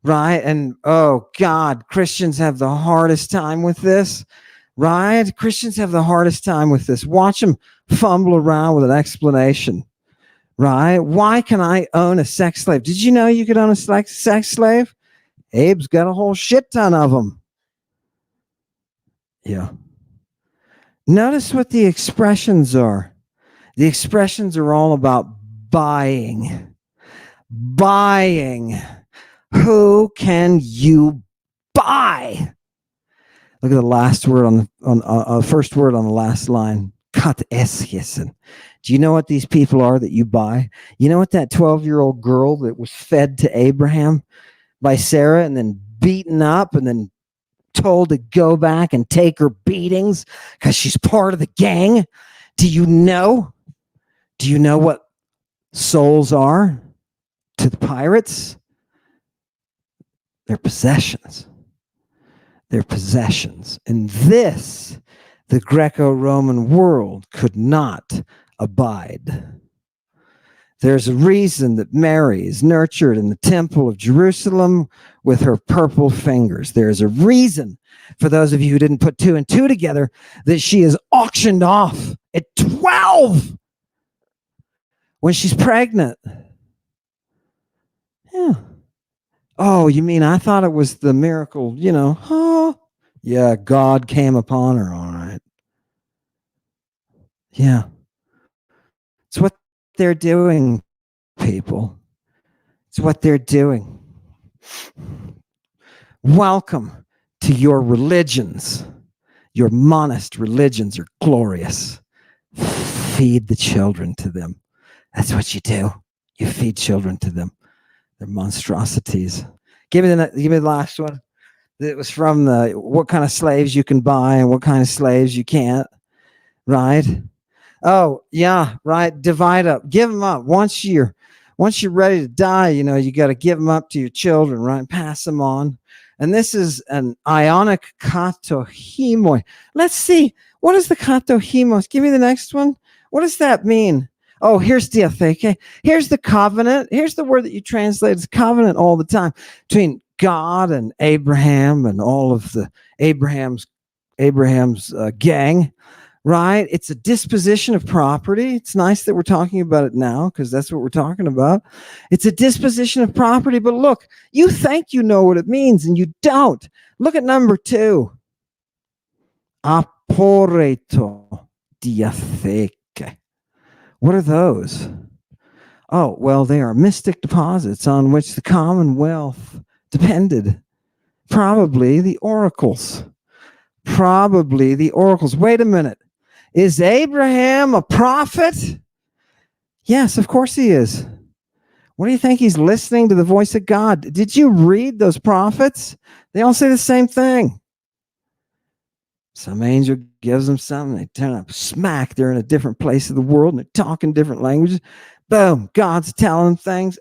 Right? And oh God, Christians have the hardest time with this. Right? Christians have the hardest time with this. Watch them fumble around with an explanation. Right? Why can I own a sex slave? Did you know you could own a sex slave? Abe's got a whole shit ton of them. Yeah. Notice what the expressions are. The expressions are all about buying. Buying. Who can you buy? Look at the last word on first word on the last line. Kat eschissen. Do you know what these people are that you buy? You know what that 12-year-old girl that was fed to Abraham by Sarah and then beaten up and then told to go back and take her beatings because she's part of the gang? Do you know? Do you know what souls are to the pirates? They're possessions. They're possessions. And this, the Greco-Roman world could not abide. There's a reason that Mary is nurtured in the temple of Jerusalem with her purple fingers. There's a reason, for those of you who didn't put two and two together, that she is auctioned off at 12 when she's pregnant. Yeah. Oh, you mean I thought it was the miracle, yeah, God came upon her, all right. Yeah. It's what they're doing, people. It's what they're doing. Welcome to your religions. Your monist religions are glorious. Feed the children to them. That's what you do. You feed children to them. They're monstrosities. Give me the last one. It was from the what kind of slaves you can buy and what kind of slaves you can't. Right? Oh, yeah, right. Divide up. Give them up. Once you're ready to die, you got to give them up to your children, right? Pass them on. And this is an ionic katohimoi. Let's see. What is the katohimos? Give me the next one. What does that mean? Oh, here's diatheke. Here's the covenant. Here's the word that you translate as covenant all the time between God and Abraham and all of the Abraham's gang, right? It's a disposition of property. It's nice that we're talking about it now because that's what we're talking about. It's a disposition of property. But look, you think you know what it means and you don't. Look at number 2. Aporeto diatheke. What are those? Oh, well, they are mystic deposits on which the Commonwealth depended. Probably the oracles. Wait a minute. Is Abraham a prophet? Yes, of course he is. What do you think? He's listening to the voice of God. Did you read those prophets? They all say the same thing. Some angel gives them something. They turn up smack. They're in a different place of the world and they're talking different languages. Boom. God's telling them things.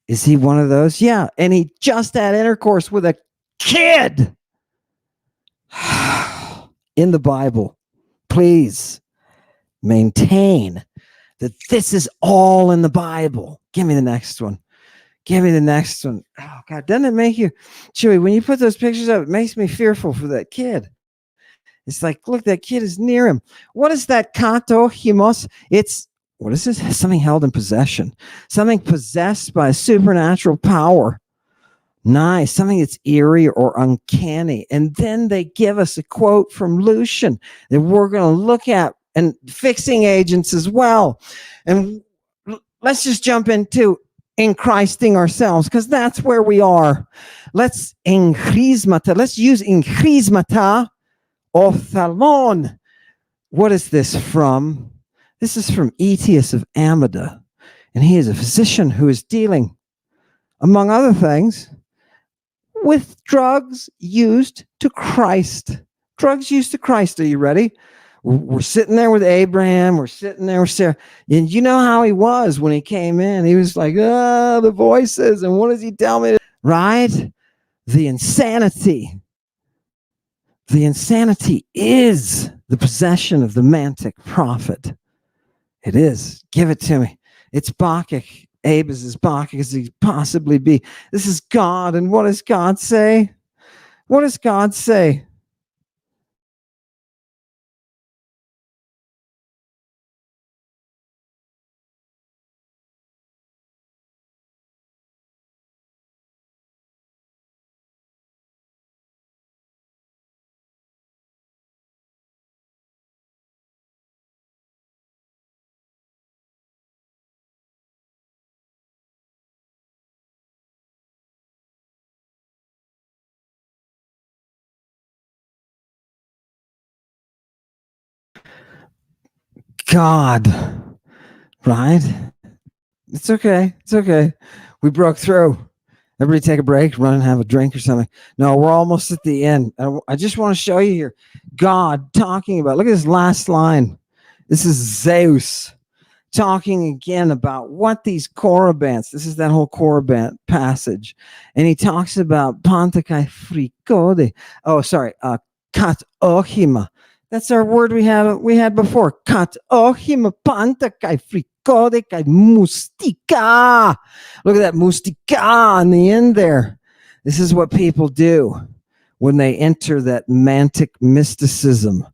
Is he one of those? Yeah. And he just had intercourse with a kid. In the Bible, please maintain that this is all in the Bible. Give me the next one. Oh, God, doesn't it make you, Chewy, when you put those pictures up, it makes me fearful for that kid. It's like, look, that kid is near him. What is that kato himos? What is this? Something held in possession. Something possessed by a supernatural power. Nice, something that's eerie or uncanny. And then they give us a quote from Lucian that we're going to look at, and fixing agents as well. And let's just jump into in Christing ourselves, because that's where we are. Let's use inchrismata ophthalmon. What is this from? This is from Aetius of Amida. And he is a physician who is dealing, among other things, with drugs used to Christ. Drugs used to Christ. Are you ready? We're sitting there with Abraham. We're sitting there with Sarah. And you know how he was when he came in. He was like, the voices. And what does he tell me? Right? The insanity. The insanity is the possession of the mantic prophet. It is. Give it to me. It's Bacchic. Abe is as Bacchic as he possibly be. This is God. And what does God say? What does God say? God. Right? It's okay. It's okay. We broke through. Everybody take a break, run and have a drink or something. No, we're almost at the end. I just want to show you here. God talking about, look at this last line. This is Zeus talking again about what these korabants, this is that whole korabant passage. And he talks about pantakai frikode. Oh, sorry. Kat ohima. That's our word we had before. Kat ohima pantakai frikode kai mustika. Look at that mustika on the end there. This is what people do when they enter that mantic mysticism.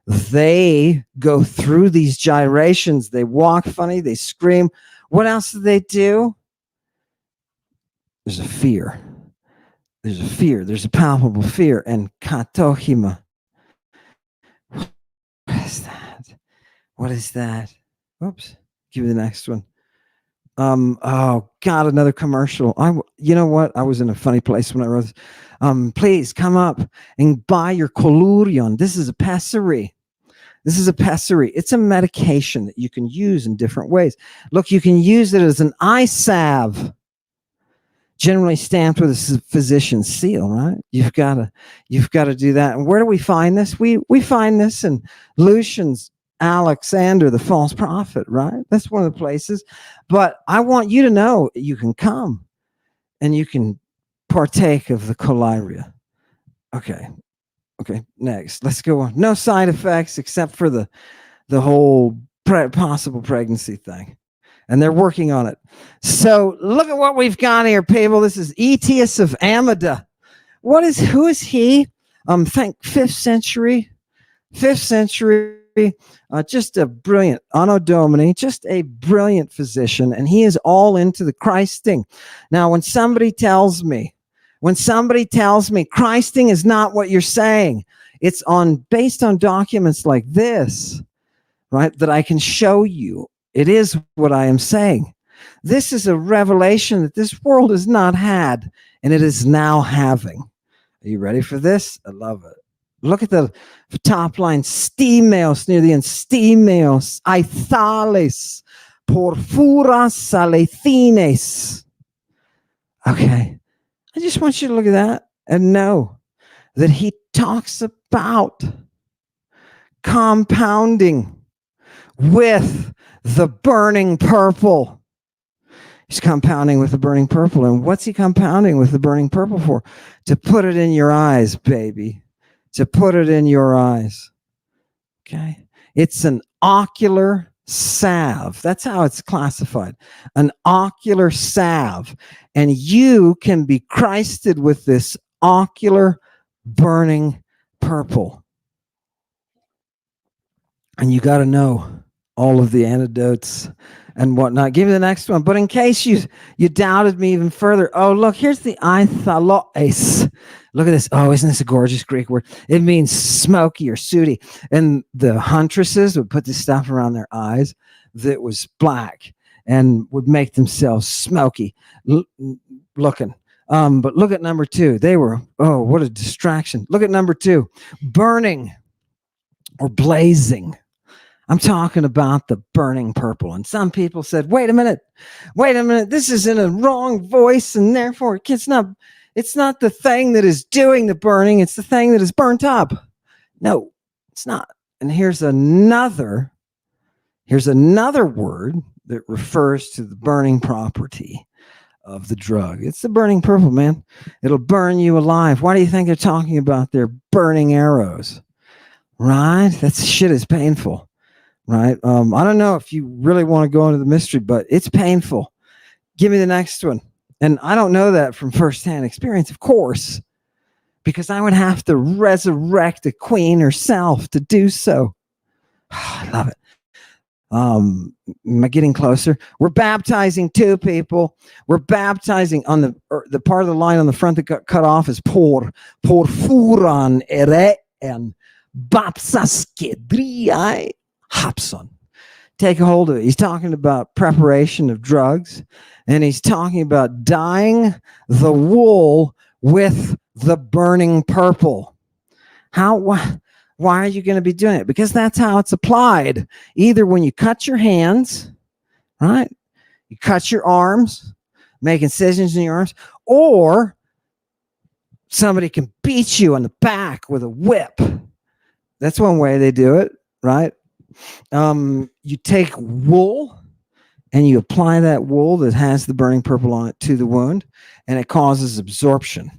They go through these gyrations. They walk funny. They scream. What else do they do? There's a fear. There's a fear. There's a palpable fear. And katohima. What is that? What is that? Oops. Give me the next one. Oh God, another commercial. You know what? I was in a funny place when I wrote this. Please come up and buy your colurion. This is a pessary. This is a pessary. It's a medication that you can use in different ways. Look, you can use it as an eye salve. generally stamped with a physician's seal, right? You've got to do that. And where do we find this? We find this in Lucian's Alexander, the false prophet, right? That's one of the places. But I want you to know you can come and you can partake of the coliria. Okay. Next, let's go on. No side effects except for the whole possible pregnancy thing. And they're working on it. So look at what we've got here, people. This is Aetius of Amida. Who is he? Think 5th century. Just a brilliant Anno Domini, just a brilliant physician, and he is all into the Christing. Now, when somebody tells me Christing is not what you're saying, it's based on documents like this, right? That I can show you. It is what I am saying. This is a revelation that this world has not had, and it is now having. Are you ready for this? I love it. Look at the top line. Stimeos, near the end. Stimeos, aithales, porphyras salethines. Okay. I just want you to look at that and know that he talks about compounding with the burning purple. He's compounding with the burning purple. And what's he compounding with the burning purple for? To put it in your eyes, baby. To put it in your eyes. Okay. It's an ocular salve. That's how it's classified. An ocular salve. And you can be Christed with this ocular burning purple. And you got to know all of the antidotes and whatnot. Give me the next one. But in case you doubted me even further, oh, look, here's the aithaloes. Look at this. Oh, isn't this a gorgeous Greek word? It means smoky or sooty. And the huntresses would put this stuff around their eyes that was black and would make themselves smoky looking. But look at number 2. They were, oh, what a distraction. Look at number 2. Burning or blazing. I'm talking about the burning purple. And some people said, wait a minute, this is in a wrong voice, and therefore it's not the thing that is doing the burning, it's the thing that is burnt up. No, it's not. And here's another word that refers to the burning property of the drug. It's the burning purple, man. It'll burn you alive. Why do you think they're talking about their burning arrows? Right? That shit is painful. Right? I don't know if you really want to go into the mystery, but it's painful. Give me the next one. And I don't know that from firsthand experience, of course, because I would have to resurrect the queen herself to do so. I love it. Am I getting closer? We're baptizing 2 people. We're baptizing on the part of the line on the front that got cut off is porfuran ere and bapsaskedriai. Hopson. Take a hold of it. He's talking about preparation of drugs, and he's talking about dyeing the wool with the burning purple. Why are you going to be doing it? Because that's how it's applied. Either when you cut your hands, right? You cut your arms, make incisions in your arms, or somebody can beat you on the back with a whip. That's one way they do it, right? You take wool and you apply that wool that has the burning purple on it to the wound, and it causes absorption.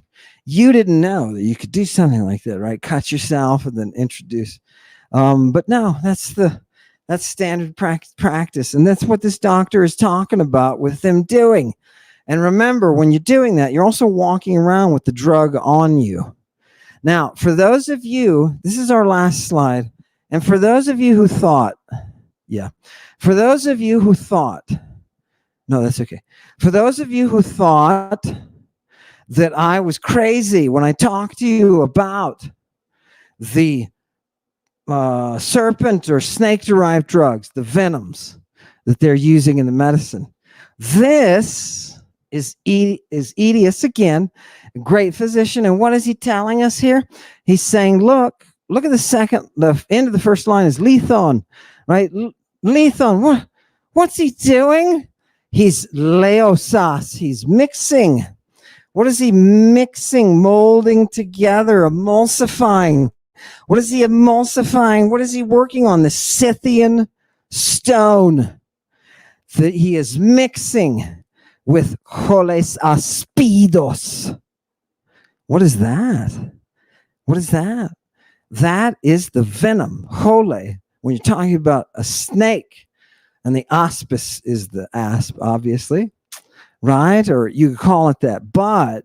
You didn't know that you could do something like that, right? Cut yourself and then introduce. But no, that's standard practice. And that's what this doctor is talking about with them doing. And remember, when you're doing that, you're also walking around with the drug on you. Now, for those of you, this is our last slide. And for those of you who thought, no, that's okay. For those of you who thought that I was crazy when I talked to you about the serpent or snake-derived drugs, the venoms that they're using in the medicine, this is Aetius again, a great physician. And what is he telling us here? He's saying, look at the end of the first line is lethon, right? Lethon, what's he doing? He's leosas, he's mixing What is he mixing, molding together, emulsifying? What is he emulsifying? What is he working on? The Scythian stone that he is mixing with choles aspidos. What is that? What is that? That is the venom, chole. When you're talking about a snake, and the aspis is the asp, obviously, right? Or you could call it that, but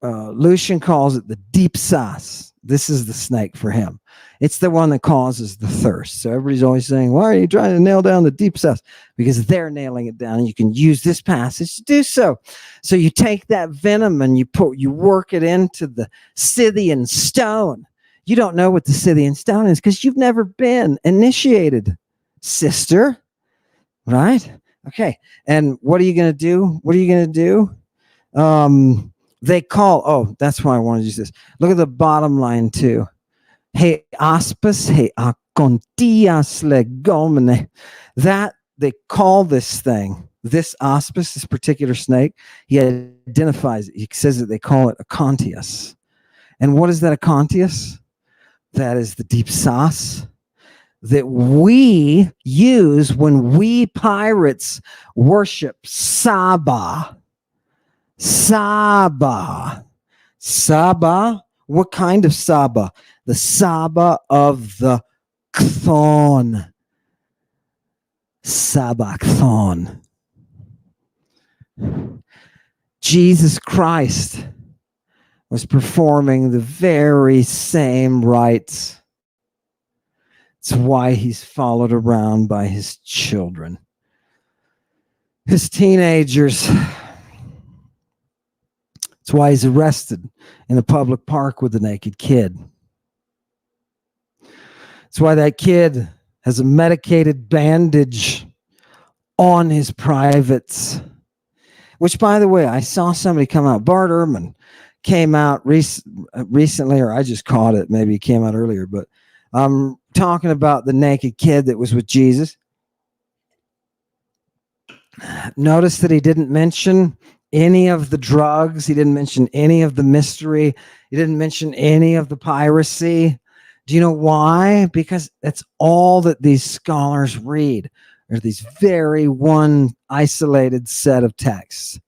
Lucian calls it the deep sauce. This is the snake for him. It's the one that causes the thirst. So everybody's always saying, why are you trying to nail down the deep sauce? Because they're nailing it down, and you can use this passage to do so. So you take that venom and you work it into the Scythian stone. You don't know what the Scythian stone is because you've never been initiated, sister. Right? Okay. And what are you going to do? What are you going to do? They call, that's why I want to use this. Look at the bottom line too. He aspis, he acontias legomene. That they call this thing, this aspis, this particular snake, he identifies it. He says that they call it acontias. And what is that acontias? That is the deep sauce that we use when we pirates worship Saba. Saba. Saba. What kind of Saba? The Saba of the Chthon. Sabachthon. Jesus Christ was performing the very same rites. It's why he's followed around by his children, his teenagers. It's why he's arrested in a public park with a naked kid. It's why that kid has a medicated bandage on his privates. Which, by the way, I saw somebody come out. Bart Ehrman came out recently, or I just caught it. Maybe it came out earlier, but talking about the naked kid that was with Jesus. Notice that he didn't mention any of the drugs. He didn't mention any of the mystery. He didn't mention any of the piracy. Do you know why? Because that's all that these scholars read, are these very one isolated set of texts.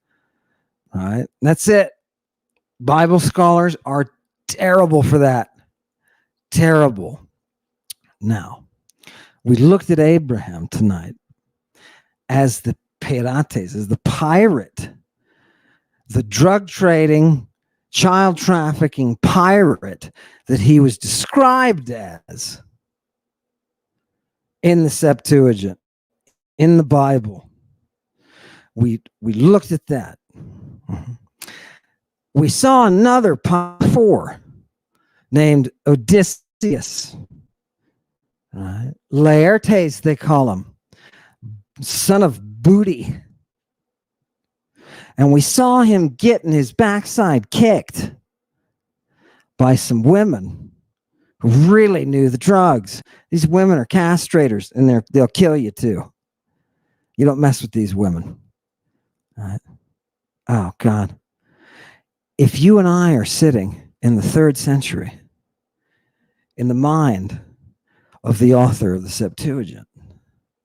All right? That's it. Bible scholars are terrible for that. Terrible. Now, we looked at Abraham tonight as the pirates, as the pirate, the drug trading, child trafficking pirate that he was described as in the Septuagint, in the Bible. We looked at that. We saw another pirate named Odysseus. Laertes, they call him, son of booty. And we saw him getting his backside kicked by some women who really knew the drugs. These women are castrators, and they'll kill you too. You don't mess with these women. All right? Oh, God. If you and I are sitting in the 3rd century in the mind of the author of the Septuagint,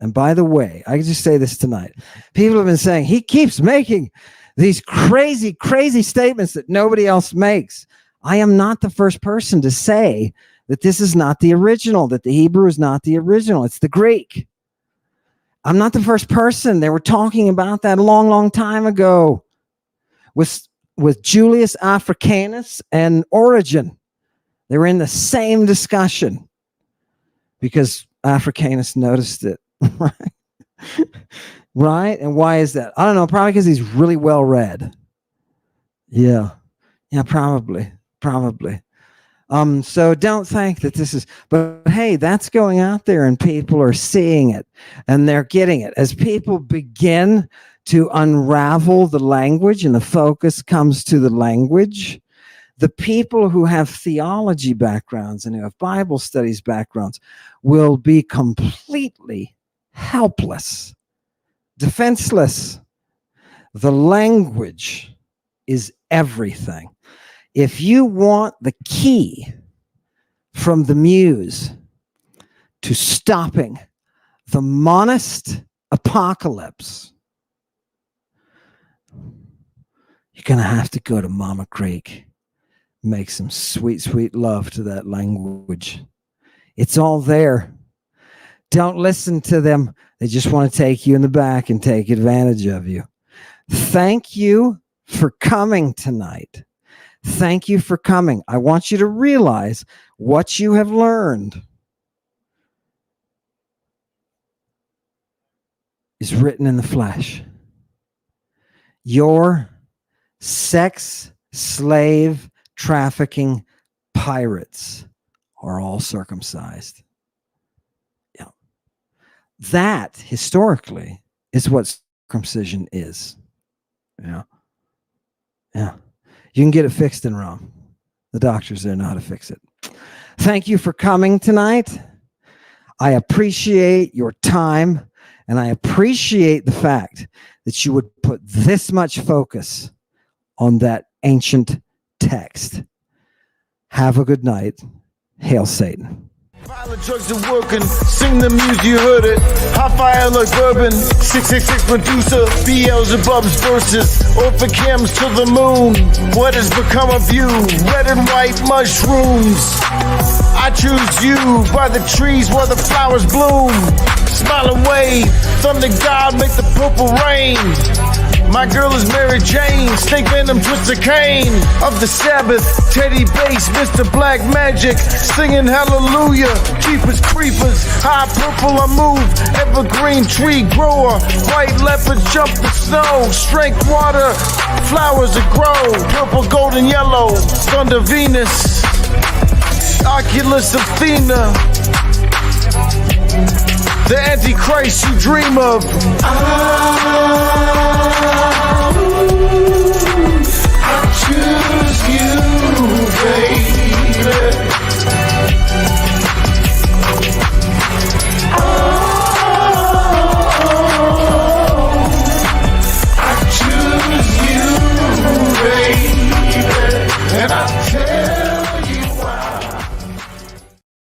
and by the way, I can just say this tonight. People have been saying, he keeps making these crazy, crazy statements that nobody else makes. I am not the first person to say that this is not the original, that the Hebrew is not the original. It's the Greek. I'm not the first person. They were talking about that a long, long time ago with Julius Africanus and Origen. They were in the same discussion because Africanus noticed it. Right? Right? And why is that? I don't know. Probably because he's really well read. Yeah, probably. So don't think that this is, but hey, that's going out there and people are seeing it and they're getting it. As people begin to unravel the language and the focus comes to the language, the people who have theology backgrounds and who have Bible studies backgrounds will be completely helpless, defenseless. The language is everything. If you want the key from the muse to stopping the monist apocalypse, you're going to have to go to Mama Creek, make some sweet, sweet love to that language. It's all there. Don't listen to them. They just want to take you in the back and take advantage of you. Thank you for coming tonight. Thank you for coming. I want you to realize what you have learned is written in the flesh. Your sex, slave, trafficking pirates are all circumcised. Yeah. That, historically, is what circumcision is. Yeah. Yeah. You can get it fixed in Rome. The doctors there know how to fix it. Thank you for coming tonight. I appreciate your time, and I appreciate the fact that you would put this much focus on that ancient text. Have a good night. Hail Satan. Violent drugs are working, sing the muse, you heard it. Hot fire like bourbon, 666 Medusa, Beelzebub's verses, open cams to the moon. What has become of you? Red and white mushrooms. I choose you by the trees where the flowers bloom. Smile and wave, thunder God make the purple rain. My girl is Mary Jane, snake venom, twisted cane. Of the Sabbath, Teddy Bass, Mr. Black Magic, singing hallelujah. Keepers, creepers, high purple I move. Evergreen tree grower, white leopard jump the snow. Strength water, flowers that grow. Purple, golden, yellow, thunder Venus. Oculus Athena, the Antichrist you dream of.